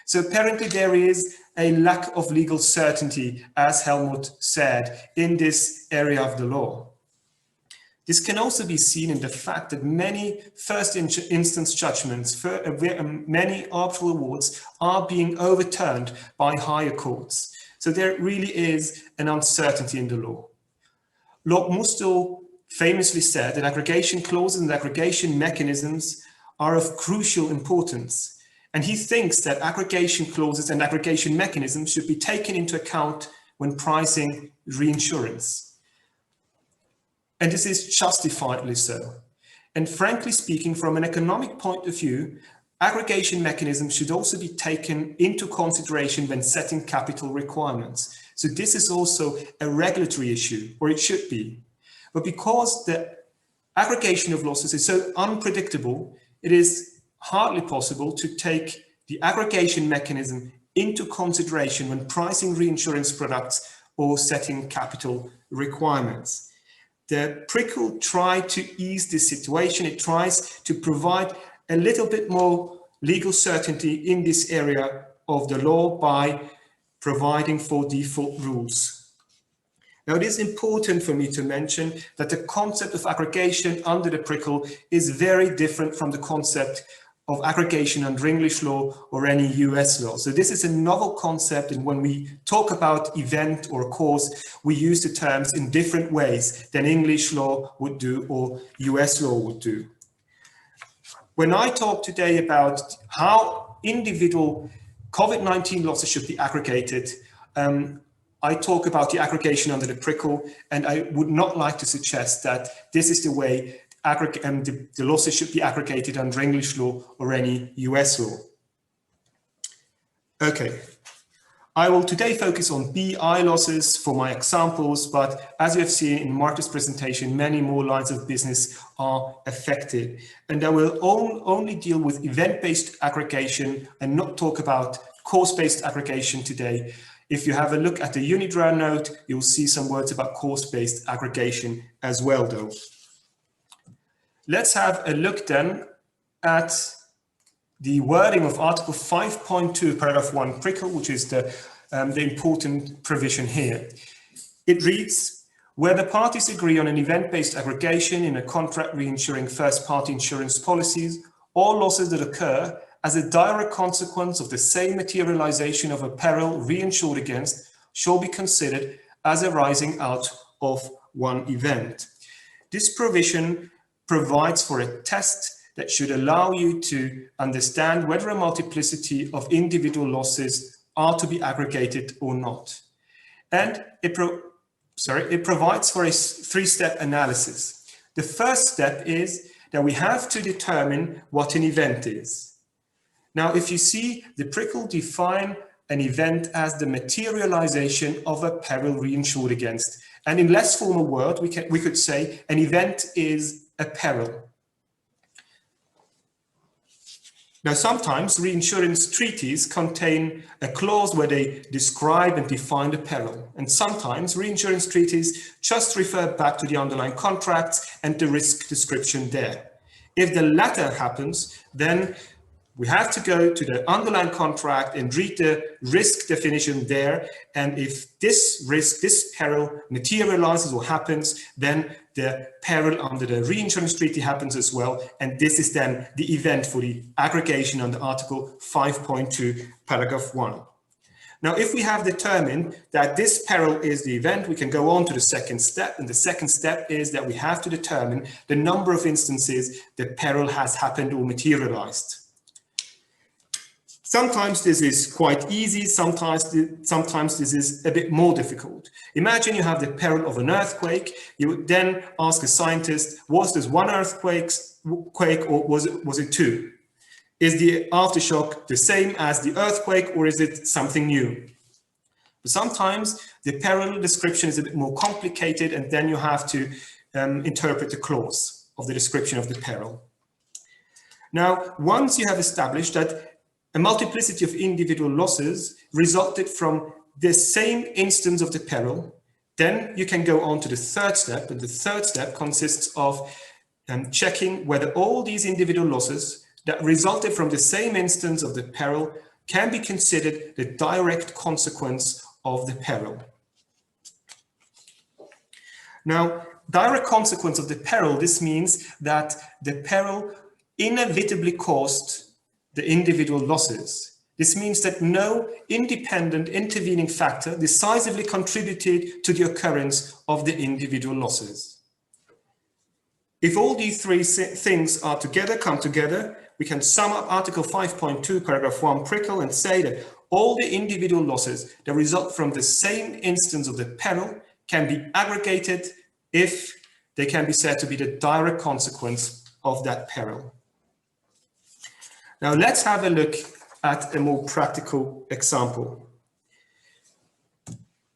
So apparently there is a lack of legal certainty, as Helmut said, in this area of the law. This can also be seen in the fact that many first instance judgments, many arbitral awards are being overturned by higher courts. So there really is an uncertainty in the law. Lord Musto famously said that aggregation clauses and aggregation mechanisms are of crucial importance. And he thinks that aggregation clauses and aggregation mechanisms should be taken into account when pricing reinsurance. And this is justifiably so. And frankly speaking, from an economic point of view, aggregation mechanisms should also be taken into consideration when setting capital requirements. So this is also a regulatory issue, or it should be. But because the aggregation of losses is so unpredictable, it is hardly possible to take the aggregation mechanism into consideration when pricing reinsurance products or setting capital requirements. The PRICL tried to ease this situation. It tries to provide a little bit more legal certainty in this area of the law by providing for default rules. Now, it is important for me to mention that the concept of aggregation under the PRICL is very different from the concept of aggregation under English law or any US law. So this is a novel concept, and when we talk about event or cause, we use the terms in different ways than English law would do or US law would do. When I talk today about how individual COVID-19 losses should be aggregated, I talk about the aggregation under the PRICL, and I would not like to suggest that this is the way the losses should be aggregated under English law or any US law. Okay, I will today focus on BI losses for my examples, but as you have seen in Marta's presentation, many more lines of business are affected. And I will only deal with event-based aggregation and not talk about cause-based aggregation today. If you have a look at the UNIDROIT note, you'll see some words about cause-based aggregation as well, though. Let's have a look then at the wording of Article 5.2, paragraph 1 PRICL, which is the important provision here. It reads, where the parties agree on an event-based aggregation in a contract reinsuring first-party insurance policies, all losses that occur as a direct consequence of the same materialization of a peril reinsured against shall be considered as arising out of one event. This provision provides for a test that should allow you to understand whether a multiplicity of individual losses are to be aggregated or not. And it provides for a three-step analysis. The first step is that we have to determine what an event is. Now, if you see, the PRICL define an event as the materialization of a peril reinsured against. And in less formal word, we could say an event is a peril. Now, sometimes reinsurance treaties contain a clause where they describe and define the peril. And sometimes reinsurance treaties just refer back to the underlying contracts and the risk description there. If the latter happens, then we have to go to the underlying contract and read the risk definition there. And if this risk, this peril materializes or happens, then the peril under the reinsurance treaty happens as well. And this is then the event for the aggregation under Article 5.2, paragraph 1. Now, if we have determined that this peril is the event, we can go on to the second step. And the second step is that we have to determine the number of instances the peril has happened or materialized. Sometimes this is quite easy, sometimes this is a bit more difficult. Imagine you have the peril of an earthquake. You would then ask a scientist, was this one earthquake or was it two? Is the aftershock the same as the earthquake or is it something new? But sometimes the peril description is a bit more complicated, and then you have to interpret the clause of the description of the peril. Now, once you have established that a multiplicity of individual losses resulted from the same instance of the peril, then you can go on to the third step. And the third step consists of checking whether all these individual losses that resulted from the same instance of the peril can be considered the direct consequence of the peril. Now, direct consequence of the peril, this means that the peril inevitably caused the individual losses. This means that no independent intervening factor decisively contributed to the occurrence of the individual losses. If all these three things are come together, we can sum up Article 5.2, paragraph 1 PRICL and say that all the individual losses that result from the same instance of the peril can be aggregated if they can be said to be the direct consequence of that peril. Now let's have a look at a more practical example.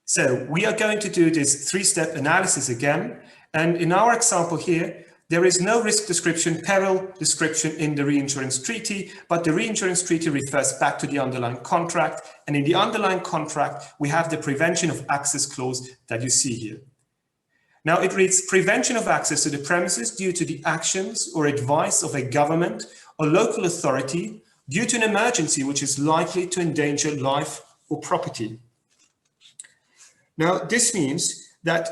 So we are going to do this three-step analysis again. And in our example here, there is no risk description, peril description in the reinsurance treaty, but the reinsurance treaty refers back to the underlying contract. And in the underlying contract, we have the prevention of access clause that you see here. Now it reads, prevention of access to the premises due to the actions or advice of a government or local authority due to an emergency which is likely to endanger life or property. Now this means that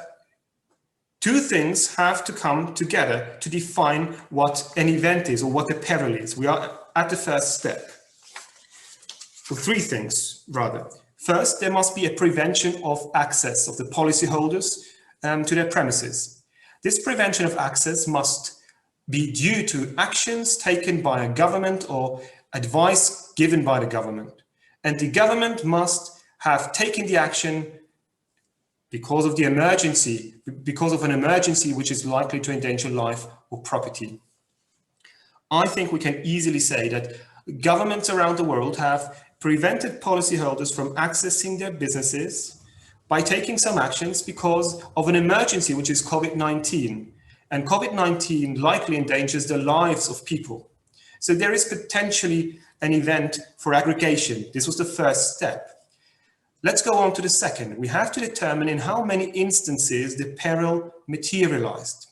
two things have to come together to define what an event is or what a peril is. We are at the first step. So three things, rather. First, there must be a prevention of access of the policyholders to their premises. This prevention of access must be due to actions taken by a government or advice given by the government. And the government must have taken the action because of the emergency, because of an emergency which is likely to endanger life or property. I think we can easily say that governments around the world have prevented policyholders from accessing their businesses by taking some actions because of an emergency, which is COVID-19. And COVID-19 likely endangers the lives of people. So there is potentially an event for aggregation. This was the first step. Let's go on to the second. We have to determine in how many instances the peril materialized.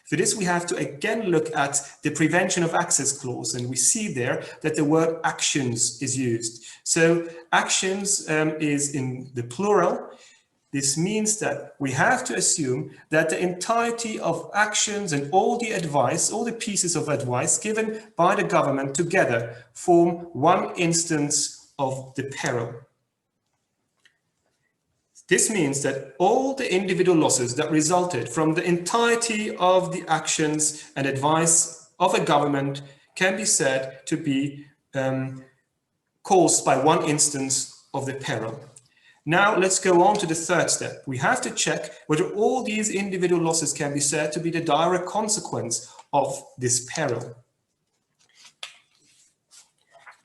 For this, we have to again look at the prevention of access clause, and we see there that the word actions is used. So actions is in the plural. This means that we have to assume that the entirety of actions and all the advice, all the pieces of advice given by the government together form one instance of the peril. This means that all the individual losses that resulted from the entirety of the actions and advice of a government can be said to be caused by one instance of the peril. Now let's go on to the third step. We have to check whether all these individual losses can be said to be the direct consequence of this peril.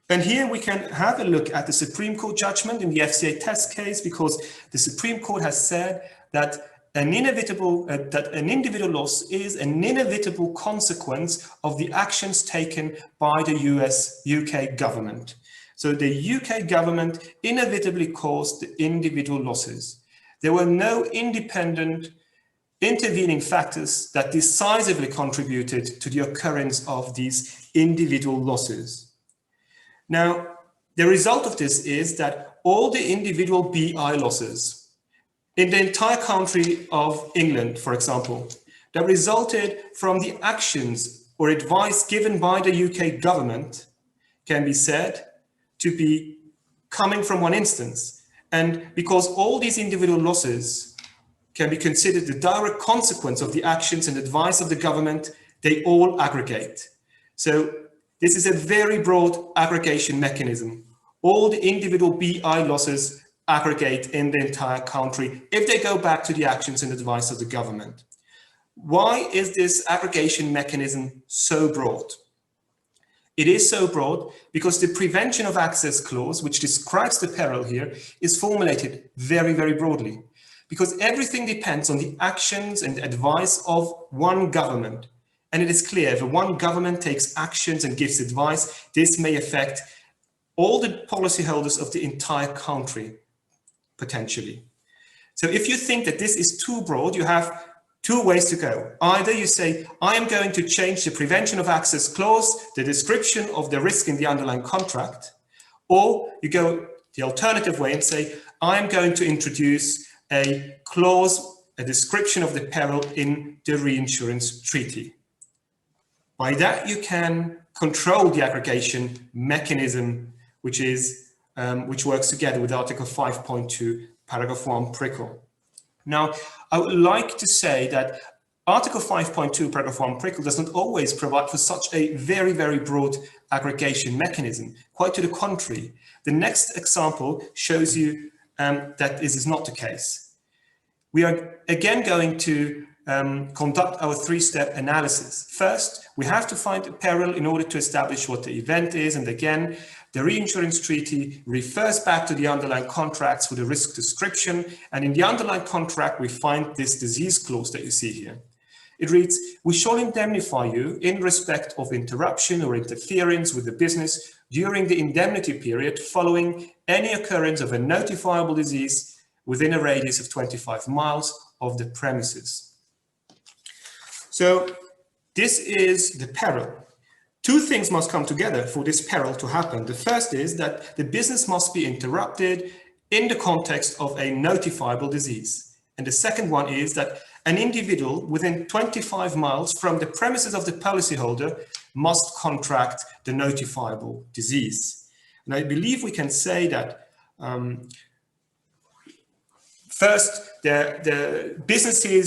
And here we can have a look at the Supreme Court judgment in the FCA test case, because the Supreme Court has said that an individual loss is an inevitable consequence of the actions taken by the UK government. So the UK government inevitably caused the individual losses. There were no independent intervening factors that decisively contributed to the occurrence of these individual losses. Now, the result of this is that all the individual BI losses in the entire country of England, for example, that resulted from the actions or advice given by the UK government can be said to be coming from one instance. And because all these individual losses can be considered the direct consequence of the actions and advice of the government, they all aggregate. So this is a very broad aggregation mechanism. All the individual BI losses aggregate in the entire country if they go back to the actions and advice of the government. Why is this aggregation mechanism so broad? It is so broad because the prevention of access clause, which describes the peril here, is formulated very, very broadly, because everything depends on the actions and advice of one government. And it is clear, if one government takes actions and gives advice, this may affect all the policyholders of the entire country, potentially. So if you think that this is too broad, you have two ways to go. Either you say, I am going to change the prevention of access clause, the description of the risk in the underlying contract, or you go the alternative way and say, I am going to introduce a clause, a description of the peril in the reinsurance treaty. By that, you can control the aggregation mechanism, which works together with Article 5.2, paragraph 1 PRICL. Now, I would like to say that Article 5.2, paragraph 1 PRICL does not always provide for such a very, very broad aggregation mechanism. Quite to the contrary. The next example shows you that this is not the case. We are again going to conduct our three-step analysis. First, we have to find a peril in order to establish what the event is. And again, the reinsurance treaty refers back to the underlying contracts with a risk description. And in the underlying contract, we find this disease clause that you see here. It reads, "We shall indemnify you in respect of interruption or interference with the business during the indemnity period following any occurrence of a notifiable disease within a radius of 25 miles of the premises." So this is the peril. Two things must come together for this peril to happen. The first is that the business must be interrupted in the context of a notifiable disease. And the second one is that an individual within 25 miles from the premises of the policyholder must contract the notifiable disease. And I believe we can say that first, the businesses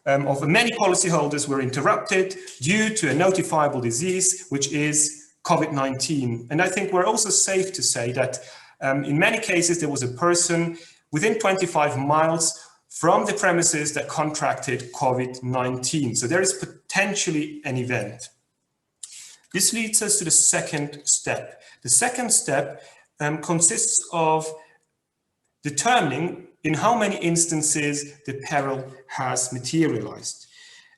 of many policyholders were interrupted due to a notifiable disease, which is COVID-19. And I think we're also safe to say that in many cases, there was a person within 25 miles from the premises that contracted COVID-19. So there is potentially an event. This leads us to the second step. The second step consists of determining in how many instances the peril has materialized.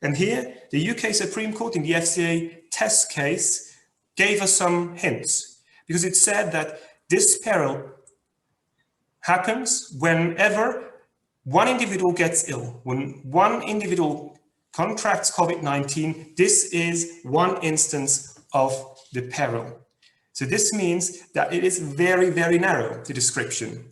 And here, the UK Supreme Court in the FCA test case gave us some hints, because it said that this peril happens whenever one individual gets ill. When one individual contracts COVID-19, this is one instance of the peril. So this means that it is very, very narrow, the description.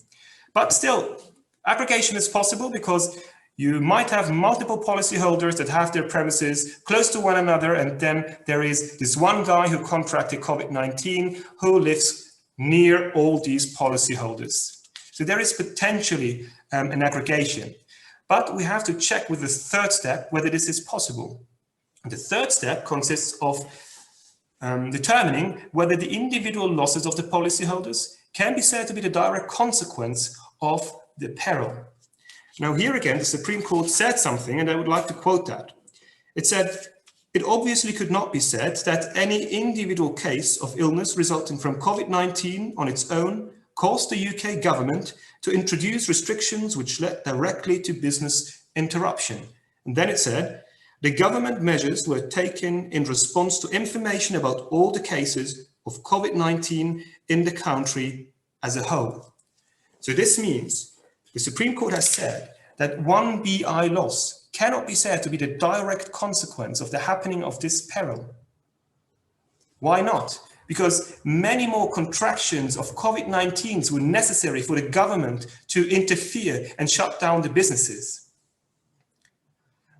But still, aggregation is possible because you might have multiple policyholders that have their premises close to one another, and then there is this one guy who contracted COVID-19 who lives near all these policyholders. So there is potentially an aggregation, but we have to check with the third step whether this is possible. The third step consists of determining whether the individual losses of the policyholders can be said to be the direct consequence of the peril. Now here again, the Supreme Court said something, and I would like to quote that. It said, "It obviously could not be said that any individual case of illness resulting from COVID-19 on its own caused the UK government to introduce restrictions which led directly to business interruption." And then it said, "The government measures were taken in response to information about all the cases of COVID-19 in the country as a whole." So this means the Supreme Court has said that one BI loss cannot be said to be the direct consequence of the happening of this peril. Why not? Because many more contractions of COVID-19 were necessary for the government to interfere and shut down the businesses.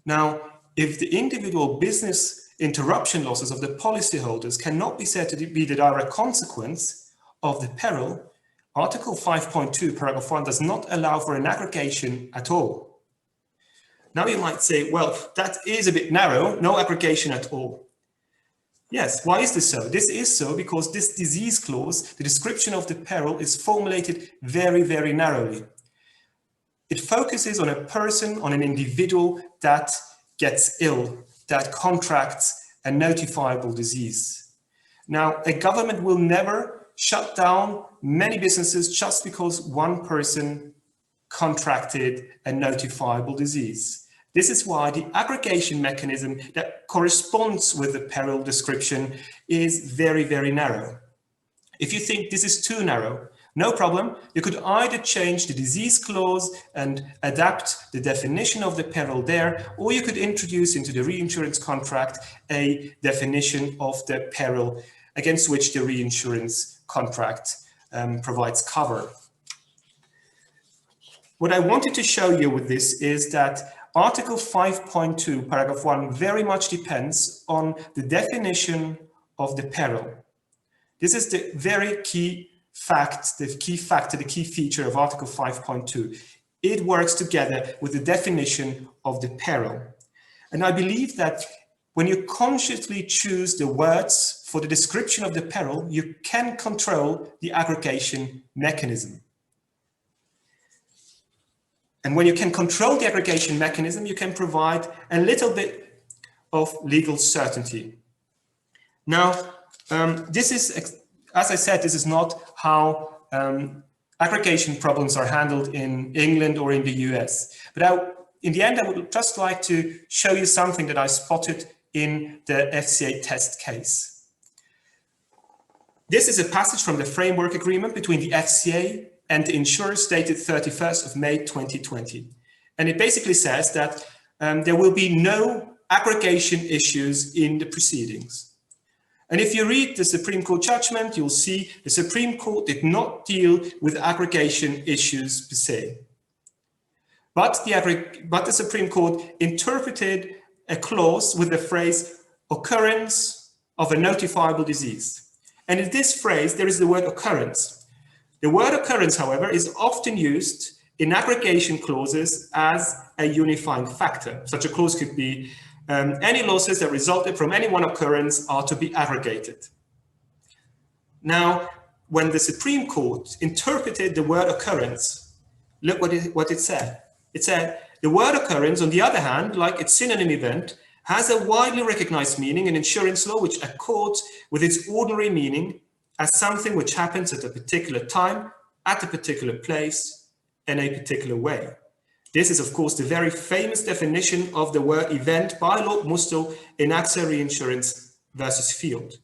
Now, if the individual business interruption losses of the policyholders cannot be said to be the direct consequence of the peril, Article 5.2, paragraph 1 does not allow for an aggregation at all. Now you might say, well, that is a bit narrow, no aggregation at all. Yes, why is this so? This is so because this disease clause, the description of the peril, is formulated very, very narrowly. It focuses on a person, on an individual that gets ill, that contracts a notifiable disease. Now, a government will never shut down many businesses just because one person contracted a notifiable disease. This is why the aggregation mechanism that corresponds with the peril description is very, very narrow. If you think this is too narrow, no problem. You could either change the disease clause and adapt the definition of the peril there, or you could introduce into the reinsurance contract a definition of the peril against which the reinsurance contract provides cover. What I wanted to show you with this is that Article 5.2, paragraph 1 very much depends on the definition of the peril. This is the very key fact, the key factor, the key feature of Article 5.2. It works together with the definition of the peril. And I believe that when you consciously choose the words for the description of the peril, you can control the aggregation mechanism. And when you can control the aggregation mechanism, you can provide a little bit of legal certainty. Now, this is, as I said, this is not how aggregation problems are handled in England or in the US. But I in the end, I would just like to show you something that I spotted in the FCA test case. This is a passage from the framework agreement between the FCA and the insurers dated 31st of May 2020. And it basically says that there will be no aggregation issues in the proceedings. And if you read the Supreme Court judgment, you'll see the Supreme Court did not deal with aggregation issues per se. But the Supreme Court interpreted a clause with the phrase occurrence of a notifiable disease. And in this phrase, there is the word occurrence. The word occurrence, however, is often used in aggregation clauses as a unifying factor. Such a clause could be any losses that resulted from any one occurrence are to be aggregated. Now, when the Supreme Court interpreted the word occurrence, look what it said. It said, the word occurrence, on the other hand, like its synonym event, has a widely recognized meaning in insurance law which accords with its ordinary meaning as something which happens at a particular time, at a particular place, in a particular way. This is, of course, the very famous definition of the word event by Lord Musto in AXA Reinsurance versus Field.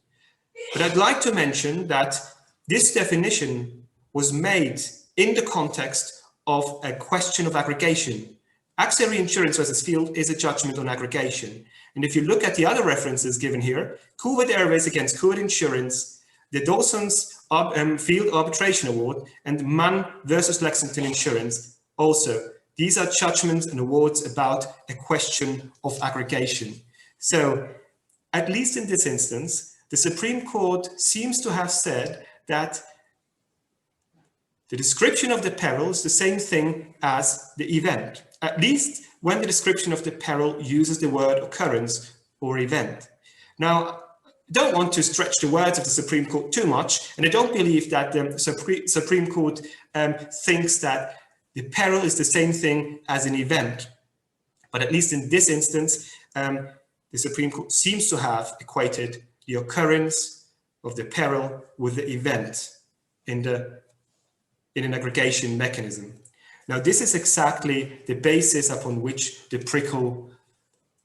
But I'd like to mention that this definition was made in the context of a question of aggregation. AXA Reinsurance versus Field is a judgment on aggregation. And if you look at the other references given here, Kuwait Airways against Kuwait Insurance, the Dawson's Field Arbitration Award, and Mann versus Lexington Insurance, also, these are judgments and awards about a question of aggregation. So, at least in this instance, the Supreme Court seems to have said that the description of the peril is the same thing as the event, at least when the description of the peril uses the word occurrence or event. Now, I don't want to stretch the words of the Supreme Court too much, and I don't believe that the Supreme Court thinks that the peril is the same thing as an event. But at least in this instance, the Supreme Court seems to have equated the occurrence of the peril with the event in an aggregation mechanism. Now, this is exactly the basis upon which the PRICL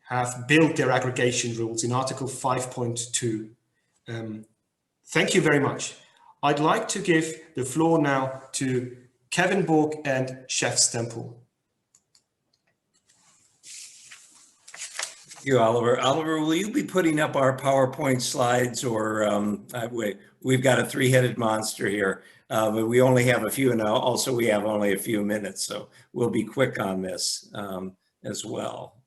have built their aggregation rules in Article 5.2. Thank you very much. I'd like to give the floor now to Kevin Borg and Chef Stempel. Thank you, Oliver. Oliver, will you be putting up our PowerPoint slides, or we've got a three-headed monster here, but we only have a few, and also we have only a few minutes, so we'll be quick on this as well.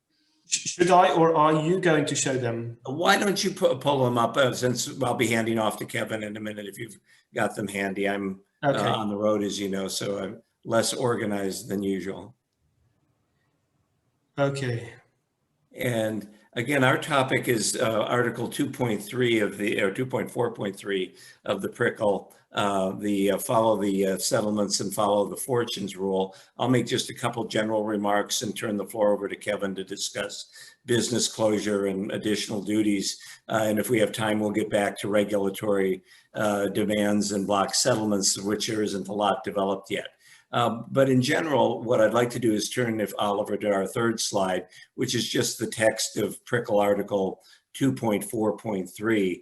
Should I, or are you going to show them? Why don't you pull them up, since I'll be handing off to Kevin in a minute if you've got them handy. I'm on the road, as you know, so I'm less organized than usual. Okay. And again, our topic is Article 2.3 of the, or 2.4.3 of the PRICL, follow the settlements and follow the fortunes rule. I'll make just a couple general remarks and turn the floor over to Kevin to discuss business closure and additional duties. And if we have time, we'll get back to regulatory demands and block settlements, of which there isn't a lot developed yet. But in general, what I'd like to do is turn, if Oliver, to our third slide, which is just the text of PRICL Article 2.4.3.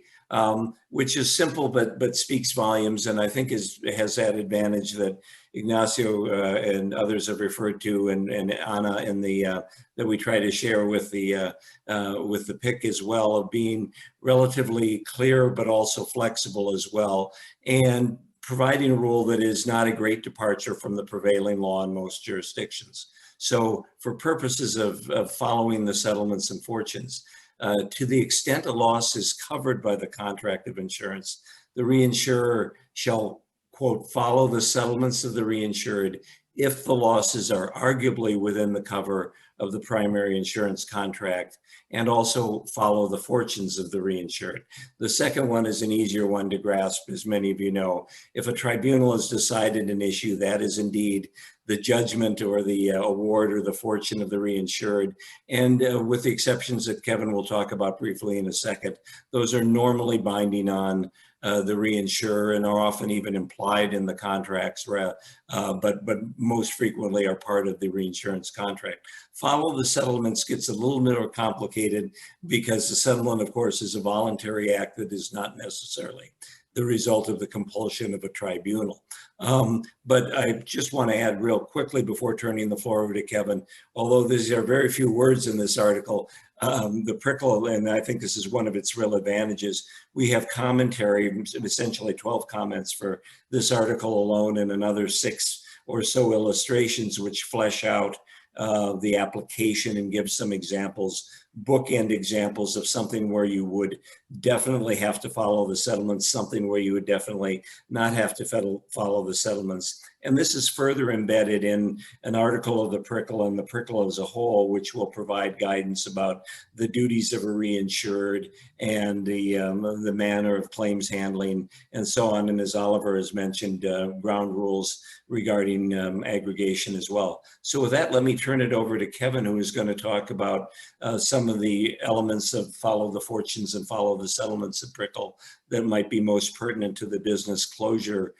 Which is simple but speaks volumes, and I think has that advantage that Ignacio and others have referred to, and Anna in the that we try to share with the PICC as well, of being relatively clear but also flexible as well, and providing a rule that is not a great departure from the prevailing law in most jurisdictions. So for purposes of following the settlements and fortunes, to the extent a loss is covered by the contract of insurance, the reinsurer shall, quote, follow the settlements of the reinsured if the losses are arguably within the cover of the primary insurance contract, and also follow the fortunes of the reinsured. The second one is an easier one to grasp, as many of you know. If a tribunal has decided an issue, that is indeed the judgment or the award or the fortune of the reinsured. And with the exceptions that Kevin will talk about briefly in a second, those are normally binding on the reinsurer and are often even implied in the contracts, but most frequently are part of the reinsurance contract. Follow the settlements gets a little bit more complicated because the settlement, of course, is a voluntary act that is not necessarily the result of the compulsion of a tribunal. But I just want to add real quickly before turning the floor over to Kevin, although these are very few words in this article, the PRICL, and I think this is one of its real advantages, we have commentary, essentially 12 comments for this article alone and another 6 or so illustrations which flesh out the application and give some examples, bookend examples of something where you would definitely have to follow the settlements, something where you would definitely not have to follow the settlements. And this is further embedded in an article of the PRICL and the PRICL as a whole, which will provide guidance about the duties of a reinsured and the manner of claims handling and so on. And as Oliver has mentioned, ground rules regarding aggregation as well. So with that, let me turn it over to Kevin, who is going to talk about some of the elements of follow the fortunes and follow the settlements at PRICL that might be most pertinent to the business closure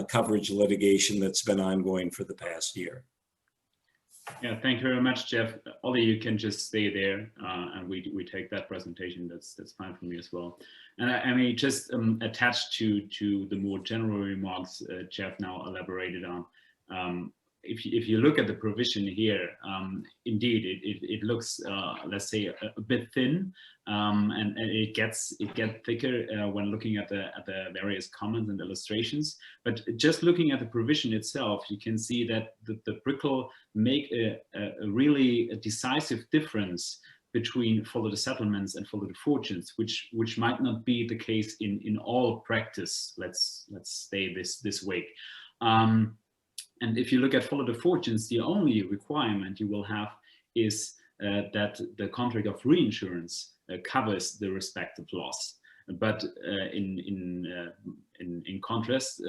coverage litigation that's been ongoing for the past year. Yeah, thank you very much, Jeff. Ollie, you can just stay there and we take that presentation. That's fine for me as well. And I may just attach to the more general remarks Jeff now elaborated on. If you look at the provision here, indeed it looks let's say a bit thin, and it gets thicker when looking at the various comments and illustrations. But just looking at the provision itself, you can see that the PRICL make a really decisive difference between follow the settlements and follow the fortunes, which might not be the case in all practice. Let's say this way. And if you look at follow the fortunes, the only requirement you will have is that the contract of reinsurance covers the respective loss. But in contrast,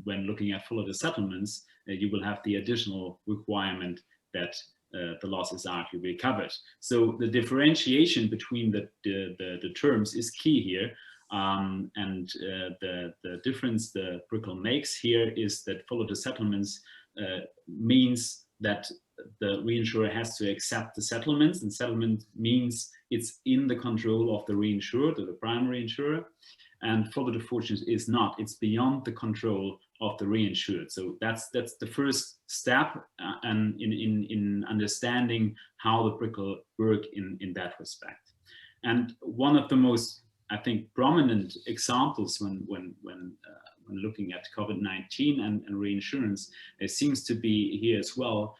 when looking at follow the settlements, you will have the additional requirement that the loss is arguably covered. So the differentiation between the terms is key here. And the difference the PRICL makes here is that follow the settlements means that the reinsurer has to accept the settlements, and settlement means it's in the control of the reinsured or the primary insurer, and follow the fortunes is not. It's beyond the control of the reinsured. So that's the first step and in understanding how the PRICL work in that respect. And one of the most, I think, prominent examples when looking at COVID-19 and reinsurance, it seems to be here as well,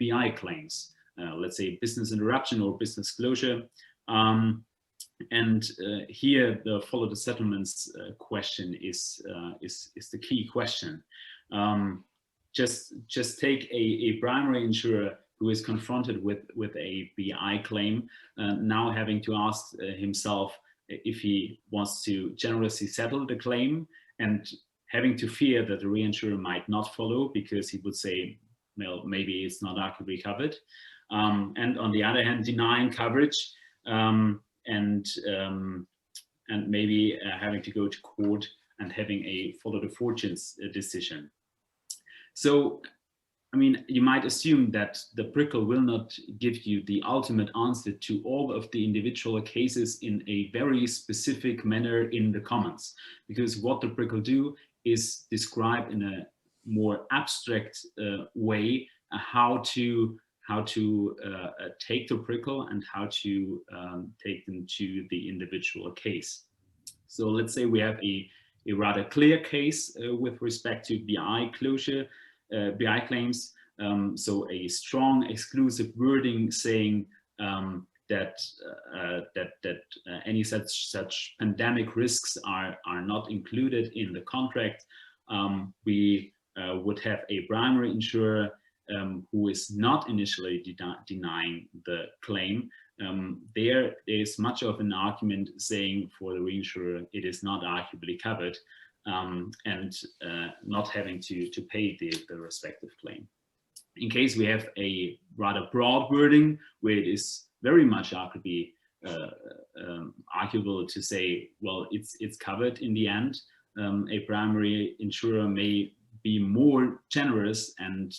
BI claims, let's say business interruption or business closure. And here the follow the settlements question is the key question. Just take a primary insurer who is confronted with a BI claim, now having to ask himself if he wants to generously settle the claim, and having to fear that the reinsurer might not follow because he would say, well, maybe it's not arguably covered. And on the other hand, denying coverage and maybe having to go to court and having a follow the fortunes decision. So, I mean, you might assume that the PRICL will not give you the ultimate answer to all of the individual cases in a very specific manner in the comments, because what the PRICL do is describe in a more abstract way how to take the PRICL and how to take them to the individual case. So let's say we have a rather clear case with respect to BI closure, BI claims. So a strong exclusive wording saying that any such pandemic risks are not included in the contract. We would have a primary insurer who is not initially denying the claim. There is much of an argument saying for the reinsurer it is not arguably covered, and not having to pay the respective claim. In case we have a rather broad wording where it is very much arguably arguable to say, well, it's covered in the end, a primary insurer may be more generous and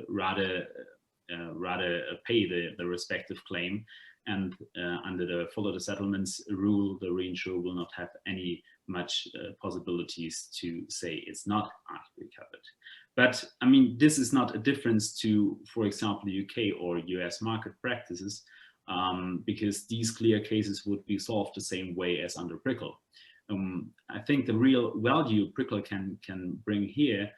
rather pay the respective claim, and under the follow the settlements rule, the reinsurer will not have any much possibilities to say it's not arguably covered. But I mean, this is not a difference to, for example, the UK or US market practices, because these clear cases would be solved the same way as under PRICL. I think the real value PRICL can bring here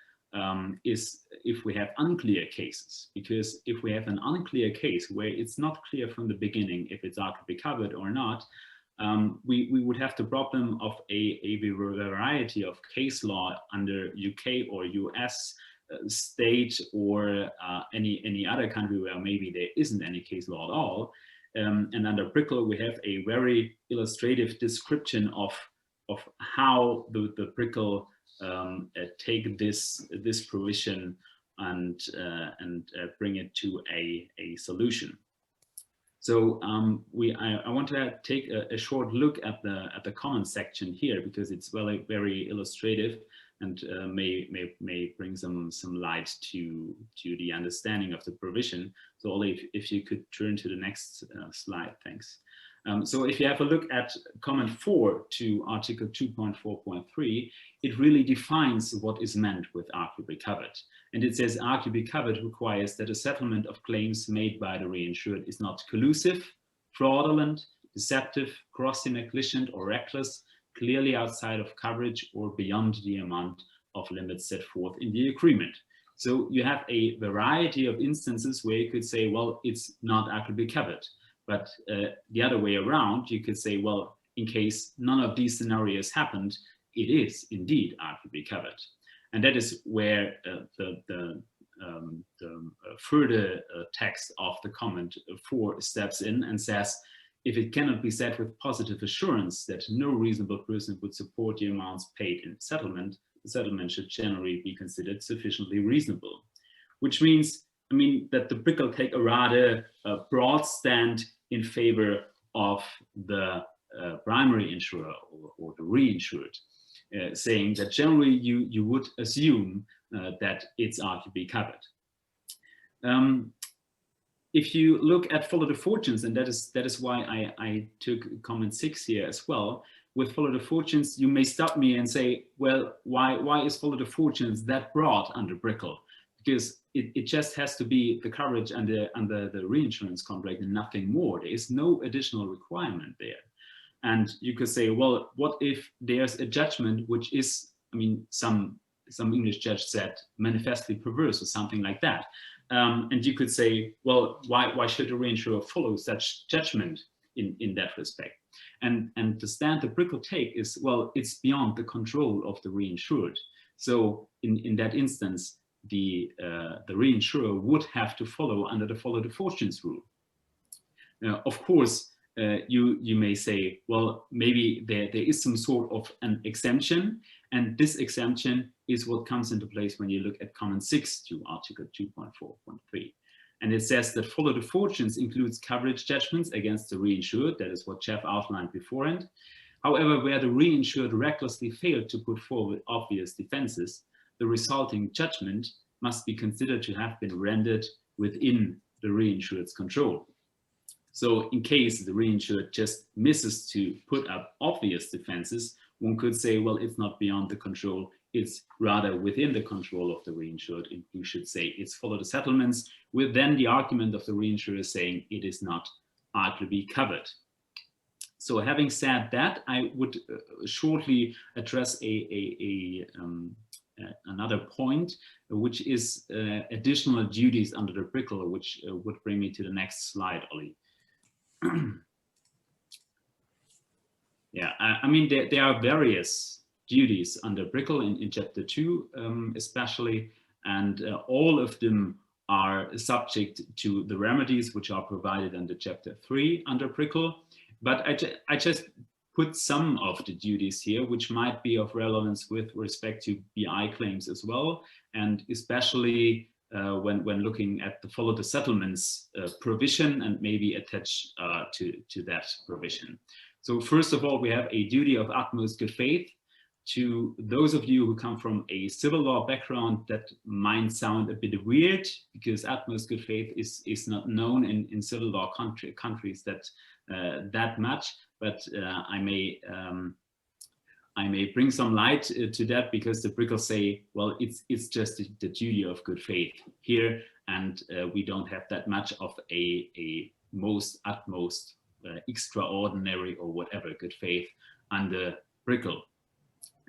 is if we have unclear cases, because if we have an unclear case where it's not clear from the beginning if it's arguably covered or not, we would have the problem of a variety of case law under UK or US state or any other country where maybe there isn't any case law at all. And under PRICL, we have a very illustrative description of how the PRICL take this provision and bring it to a solution. So I want to take a short look at the comment section here, because it's very illustrative and may bring some light to the understanding of the provision. So Ollie, if you could turn to the next slide, thanks. So if you have a look at comment 4 to Article 2.4.3, it really defines what is meant with arguably covered. And it says arguably covered requires that a settlement of claims made by the reinsured is not collusive, fraudulent, deceptive, grossly negligent or reckless, clearly outside of coverage or beyond the amount of limits set forth in the agreement. So you have a variety of instances where you could say, well, it's not arguably covered. But the other way around, you could say, well, in case none of these scenarios happened, it is indeed arguably covered. And that is where the further text of the comment 4 steps in and says, if it cannot be said with positive assurance that no reasonable person would support the amounts paid in settlement, the settlement should generally be considered sufficiently reasonable. Which means, I mean, that the PRICL take a rather broad stand in favor of the primary insurer or the reinsured, saying that generally you would assume that it's arguably covered. If you look at follow the fortunes, and that is why I took comment 6 here as well, with follow the fortunes, you may stop me and say, well, why is follow the fortunes that broad under PRICL? Because it just has to be the coverage under the reinsurance contract and nothing more. There is no additional requirement there. And you could say, well, what if there's a judgment which is, I mean, some English judge said manifestly perverse or something like that. And you could say, well, why should a reinsurer follow such judgment in that respect? And the stand the PRICL take is, well, it's beyond the control of the reinsured. So in that instance, the reinsurer would have to follow under the follow the fortunes rule. Of course, you may say, well, maybe there is some sort of an exemption, and this exemption is what comes into place when you look at comment 6 to Article 2.4.3. And it says that follow the fortunes includes coverage judgments against the reinsured. That is what Jeff outlined beforehand. However, where the reinsured recklessly failed to put forward obvious defenses, the resulting judgment must be considered to have been rendered within the reinsured's control. So in case the reinsured just misses to put up obvious defenses, one could say, well, it's not beyond the control, it's rather within the control of the reinsured. And we should say it's follow the settlements, with then the argument of the reinsurer saying it is not arguably covered. So having said that, I would shortly address another point, which is additional duties under the PRICL, which would bring me to the next slide, Ollie. Yeah, I mean, there are various duties under PRICL in Chapter 2 especially, and all of them are subject to the remedies which are provided under Chapter 3 under PRICL. But I just put some of the duties here which might be of relevance with respect to BI claims as well, and especially when looking at the follow the settlements provision and maybe attached to that provision. So first of all, we have a duty of utmost good faith to those of you who come from a civil law background, that might sound a bit weird, because utmost good faith is not known in civil law countries that much. But I may bring some light to that, because the PRICL say, well, it's just the duty of good faith here, and we don't have that much of a utmost extraordinary or whatever good faith under PRICL.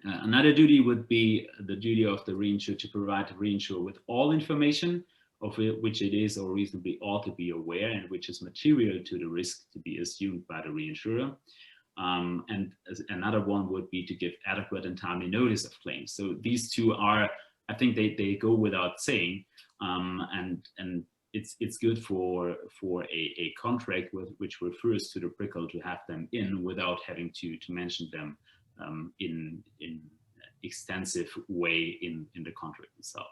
Another duty would be the duty of the reinsurer to provide the reinsurer with all information of which it is or reasonably ought to be aware, and which is material to the risk to be assumed by the reinsurer. And another one would be to give adequate and timely notice of claims. So these two are, I think they go without saying, and it's good for a contract which refers to the PRICL to have them in without having to mention them in extensive way in the contract itself.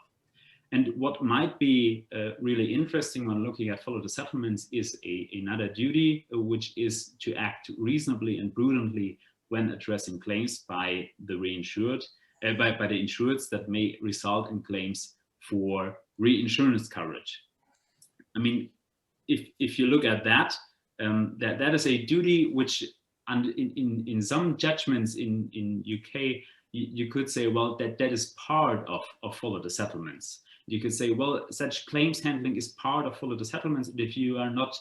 And what might be really interesting when looking at follow the settlements is another duty, which is to act reasonably and prudently when addressing claims by the reinsured, by the insureds that may result in claims for reinsurance coverage. I mean, if you look at that, that is a duty which, and in some judgments in UK, you could say, well, that is part of follow the settlements. You could say, well, such claims handling is part of follow the settlements. If you are not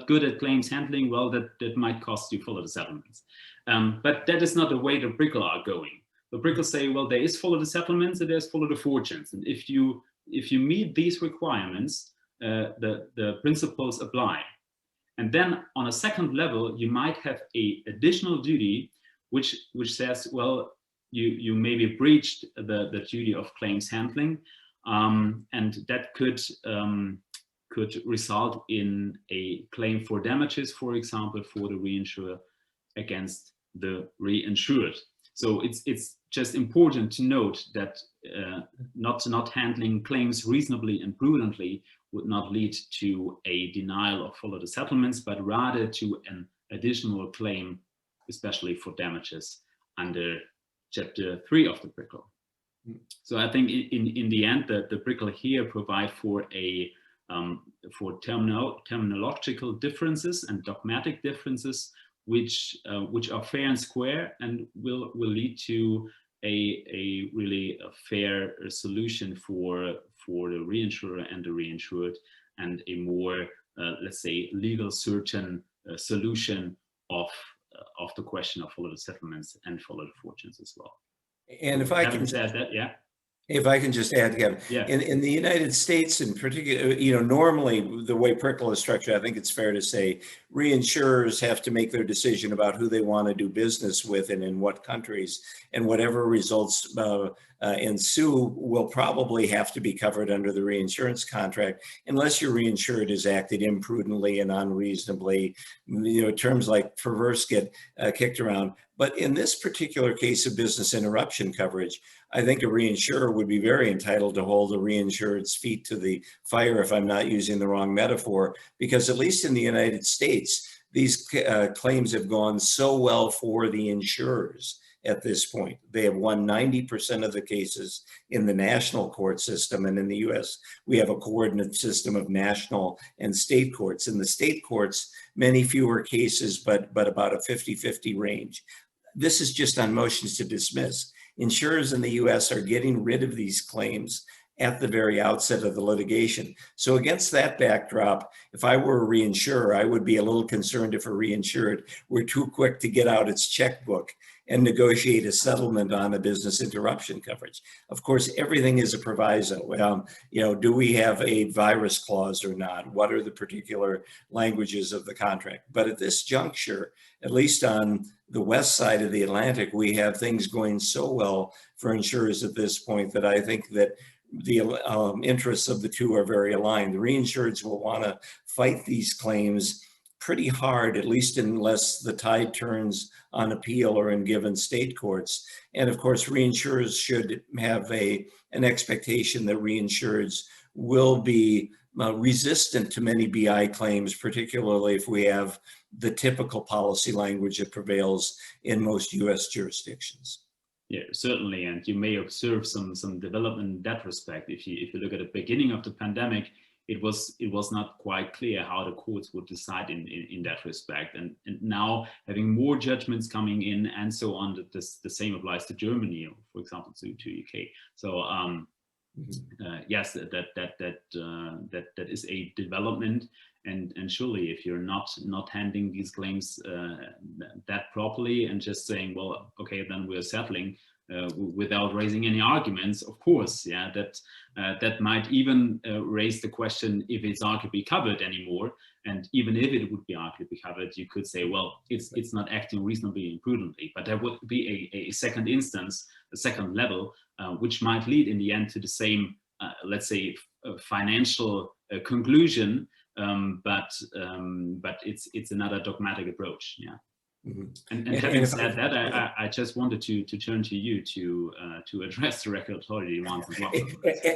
good at claims handling, well, that might cost you follow the settlements. But that is not the way the PRICL are going. The PRICL say, well, there is follow the settlements and there's follow the fortunes. And if you meet these requirements, the principles apply. And then on a second level, you might have a additional duty which says, well, you maybe breached the duty of claims handling, and that could result in a claim for damages, for example, for the reinsurer against the reinsured. So it's just important to note that not handling claims reasonably and prudently would not lead to a denial of follow the settlements, but rather to an additional claim, especially for damages under Chapter 3 of the PRICL. So I think in the end, the PRICL here provide for terminological differences and dogmatic differences, which are fair and square, and will lead to a really fair solution for the reinsurer and the reinsured, and a more let's say legal certain solution of the question of follow the settlements and follow the fortunes as well. And if I can add that, yeah. If I can just add, Kevin, yeah. in the United States in particular, normally the way PRICL is structured, I think it's fair to say reinsurers have to make their decision about who they want to do business with and in what countries, and whatever results ensue will probably have to be covered under the reinsurance contract, unless your reinsured has acted imprudently and unreasonably. Terms like perverse get kicked around. But in this particular case of business interruption coverage, I think a reinsurer would be very entitled to hold a reinsured's feet to the fire, if I'm not using the wrong metaphor, because at least in the United States, these claims have gone so well for the insurers at this point. They have won 90% of the cases in the national court system. And in the US, we have a coordinate system of national and state courts. In the state courts, many fewer cases, but about a 50-50 range. This is just on motions to dismiss. Insurers in the US are getting rid of these claims at the very outset of the litigation. So against that backdrop, if I were a reinsurer, I would be a little concerned if a reinsured were too quick to get out its checkbook and negotiate a settlement on a business interruption coverage. Of course, everything is a proviso. Do we have a virus clause or not? What are the particular languages of the contract? But at this juncture, at least on the west side of the Atlantic, we have things going so well for insurers at this point that I think that the interests of the two are very aligned. The reinsurers will want to fight these claims pretty hard, at least unless the tide turns on appeal or in given state courts. And of course, reinsurers should have an expectation that reinsurers will be resistant to many BI claims, particularly if we have the typical policy language that prevails in most US jurisdictions. Yeah, certainly, and you may observe some development in that respect. If you look at the beginning of the pandemic, it was not quite clear how the courts would decide in that respect, and now having more judgments coming in and so on, the same applies to Germany, for example, to UK. So yes, that is a development, and surely if you're not handling these claims that properly and just saying, well, okay, then we're settling without raising any arguments, of course, yeah, that might even raise the question if it's arguably covered anymore. And even if it would be arguably covered, you could say, well, it's not acting reasonably and prudently. But there would be a second instance, a second level, which might lead in the end to the same, let's say, financial conclusion, but it's another dogmatic approach, yeah. Mm-hmm. And having said that, I just wanted to turn to you to address the regulatory demands as well.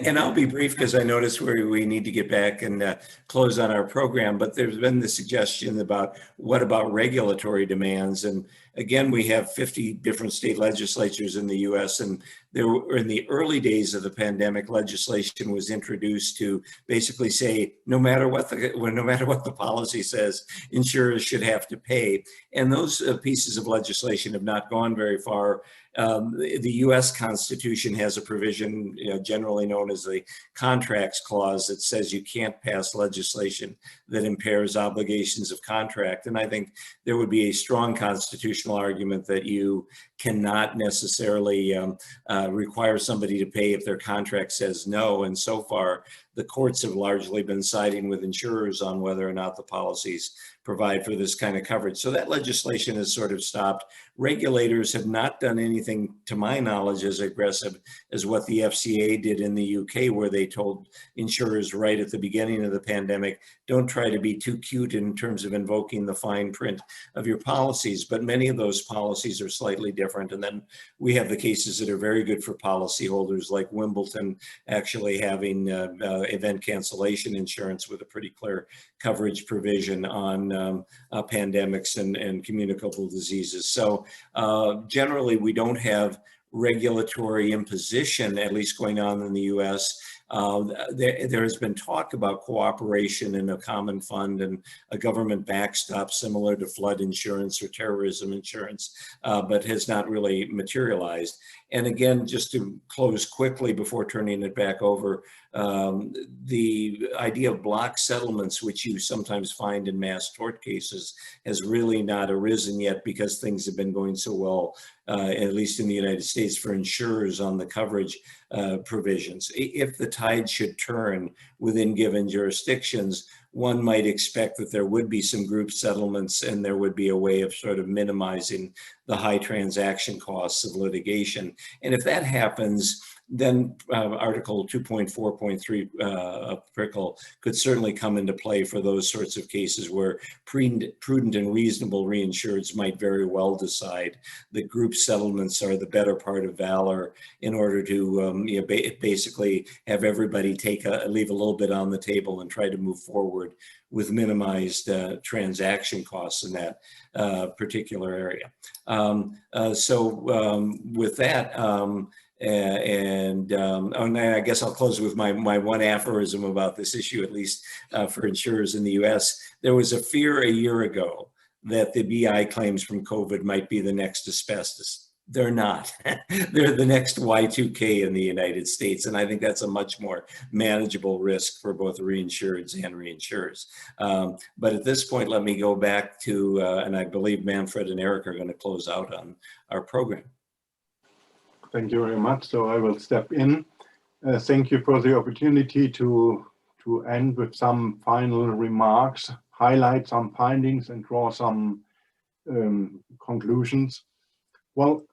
And I'll be brief because I notice we need to get back and close on our program, but there's been the suggestion about what about regulatory demands. And again, we have 50 different state legislatures in the US, and there were, in the early days of the pandemic, legislation was introduced to basically say, no matter what the policy says, insurers should have to pay. And those pieces of legislation have not gone very far. The US Constitution has a provision, generally known as the Contracts Clause, that says you can't pass legislation that impairs obligations of contract. And I think there would be a strong constitutional argument that you cannot necessarily require somebody to pay if their contract says no. And so far, the courts have largely been siding with insurers on whether or not the policies provide for this kind of coverage. So that legislation has sort of stopped. Regulators have not done anything, to my knowledge, as aggressive as what the FCA did in the UK, where they told insurers right at the beginning of the pandemic, don't try to be too cute in terms of invoking the fine print of your policies. But many of those policies are slightly different. And then we have the cases that are very good for policyholders, like Wimbledon actually having event cancellation insurance with a pretty clear coverage provision on pandemics and communicable diseases. So generally, we don't have regulatory imposition, at least going on in the US. There has been talk about cooperation in a common fund and a government backstop similar to flood insurance or terrorism insurance, but has not really materialized. And again, just to close quickly before turning it back over, the idea of block settlements, which you sometimes find in mass tort cases, has really not arisen yet because things have been going so well, at least in the United States, for insurers on the coverage provisions. If the tide should turn within given jurisdictions, one might expect that there would be some group settlements and there would be a way of sort of minimizing the high transaction costs of litigation. And if that happens, then Article 2.4.3 of PRICL could certainly come into play for those sorts of cases where prudent and reasonable reinsureds might very well decide that group settlements are the better part of valor in order to basically have everybody leave a little bit on the table and try to move forward with minimized transaction costs in that particular area. With that, and I guess I'll close with my one aphorism about this issue, at least for insurers in the US. There was a fear a year ago that the BI claims from COVID might be the next asbestos. They're not. They're the next Y2K in the United States. And I think that's a much more manageable risk for both reinsureds and reinsurers. But at this point, let me go back to, and I believe Manfred and Eric are going to close out on our program. Thank you very much. So I will step in. Thank you for the opportunity to end with some final remarks, highlight some findings, and draw some conclusions. Well,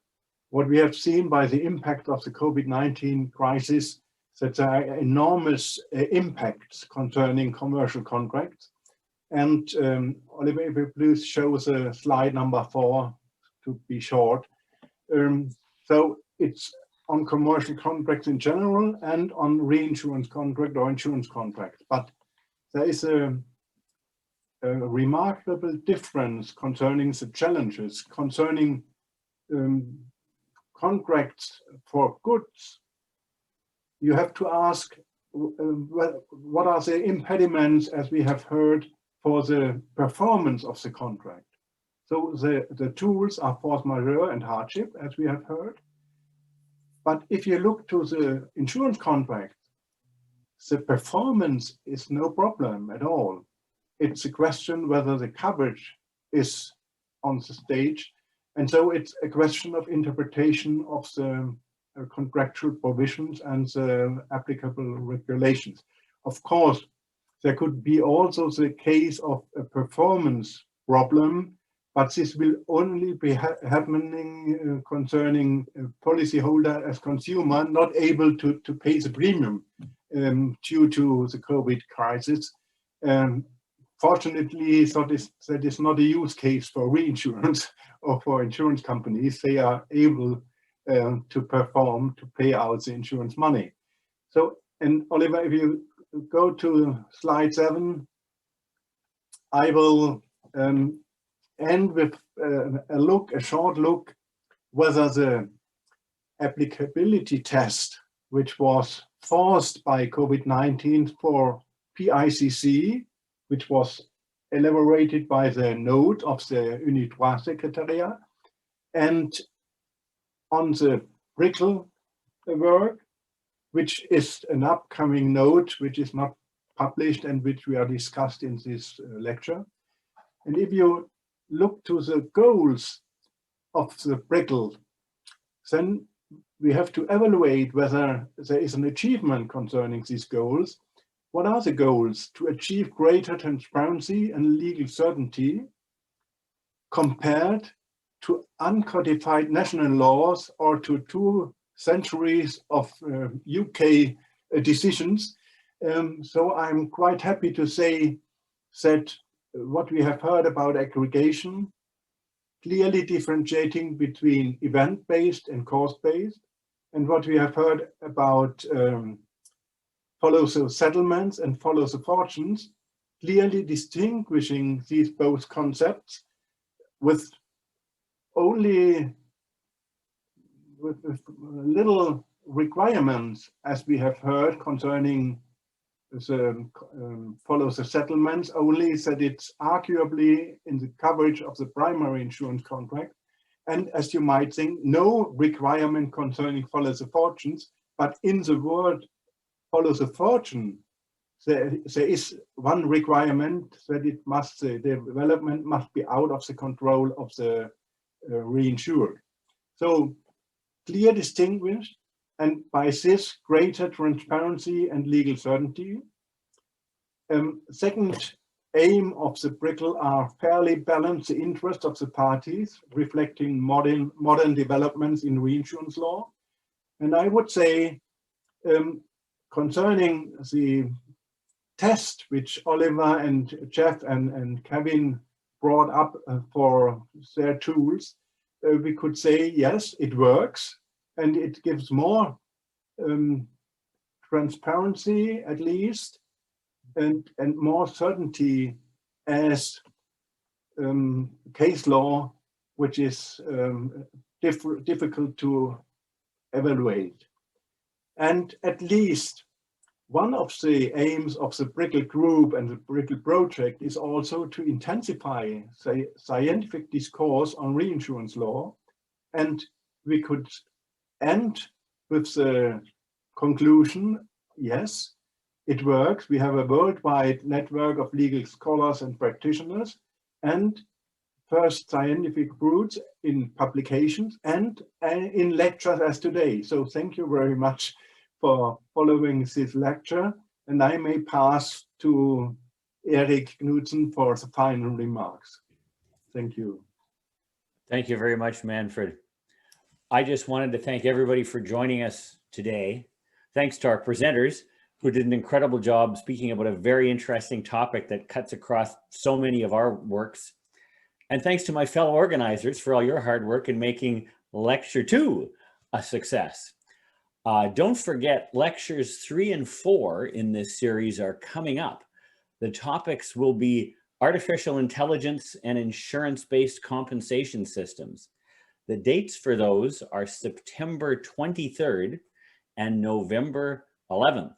what we have seen by the impact of the COVID-19 crisis, that there are enormous impacts concerning commercial contracts. And Oliver, if you please show the slide number 4 to be short. So it's on commercial contracts in general and on reinsurance contract or insurance contracts. But there is a remarkable difference concerning the challenges, concerning contracts for goods, you have to ask what are the impediments, as we have heard, for the performance of the contract. So the tools are force majeure and hardship, as we have heard. But if you look to the insurance contract, the performance is no problem at all. It's a question whether the coverage is on the stage. And so it's a question of interpretation of the contractual provisions and the applicable regulations. Of course, there could be also the case of a performance problem, but this will only be happening concerning a policyholder as consumer not able to pay the premium due to the COVID crisis. Fortunately, that is not a use case for reinsurance or for insurance companies. They are able to perform, to pay out the insurance money. So, and Oliver, if you go to slide 7, I will end with a short look, whether the applicability test, which was forced by COVID-19 for PICC, which was elaborated by the note of the UNIDROIT Secretariat, and on the PRICL work, which is an upcoming note, which is not published and which we are discussed in this lecture. And if you look to the goals of the PRICL, then we have to evaluate whether there is an achievement concerning these goals. What are the goals? To achieve greater transparency and legal certainty compared to uncodified national laws or to 2 centuries of UK decisions. So I'm quite happy to say that what we have heard about aggregation, clearly differentiating between event-based and cause-based, and what we have heard about follow the settlements and follow the fortunes, clearly distinguishing these both concepts with only with little requirements, as we have heard concerning the follow the settlements, only that it's arguably in the coverage of the primary insurance contract. And as you might think, no requirement concerning follow the fortunes, but in the word follow the fortune, there is one requirement that it must, the development must be out of the control of the reinsured. So clear distinguished, and by this greater transparency and legal certainty. Second aim of the PRICL are fairly balance the interests of the parties, reflecting modern developments in reinsurance law. And I would say concerning the test which Oliver and Jeff and Kevin brought up for their tools, we could say, yes, it works, and it gives more transparency, at least, and more certainty as case law, which is difficult to evaluate. And at least one of the aims of the PRICL group and the PRICL project is also to intensify scientific discourse on reinsurance law. And we could end with the conclusion, yes, it works. We have a worldwide network of legal scholars and practitioners, and first scientific roots in publications and in lectures as today. So thank you very much for following this lecture, and I may pass to Erik Knudsen for the final remarks. Thank you. Thank you very much, Manfred. I just wanted to thank everybody for joining us today. Thanks to our presenters who did an incredible job speaking about a very interesting topic that cuts across so many of our works. And thanks to my fellow organizers for all your hard work in making Lecture 2 a success. Don't forget, Lectures 3 and 4 in this series are coming up. The topics will be artificial intelligence and insurance-based compensation systems. The dates for those are September 23rd and November 11th.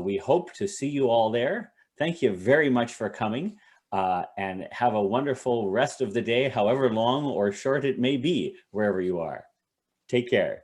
We hope to see you all there. Thank you very much for coming, and have a wonderful rest of the day, however long or short it may be, wherever you are. Take care.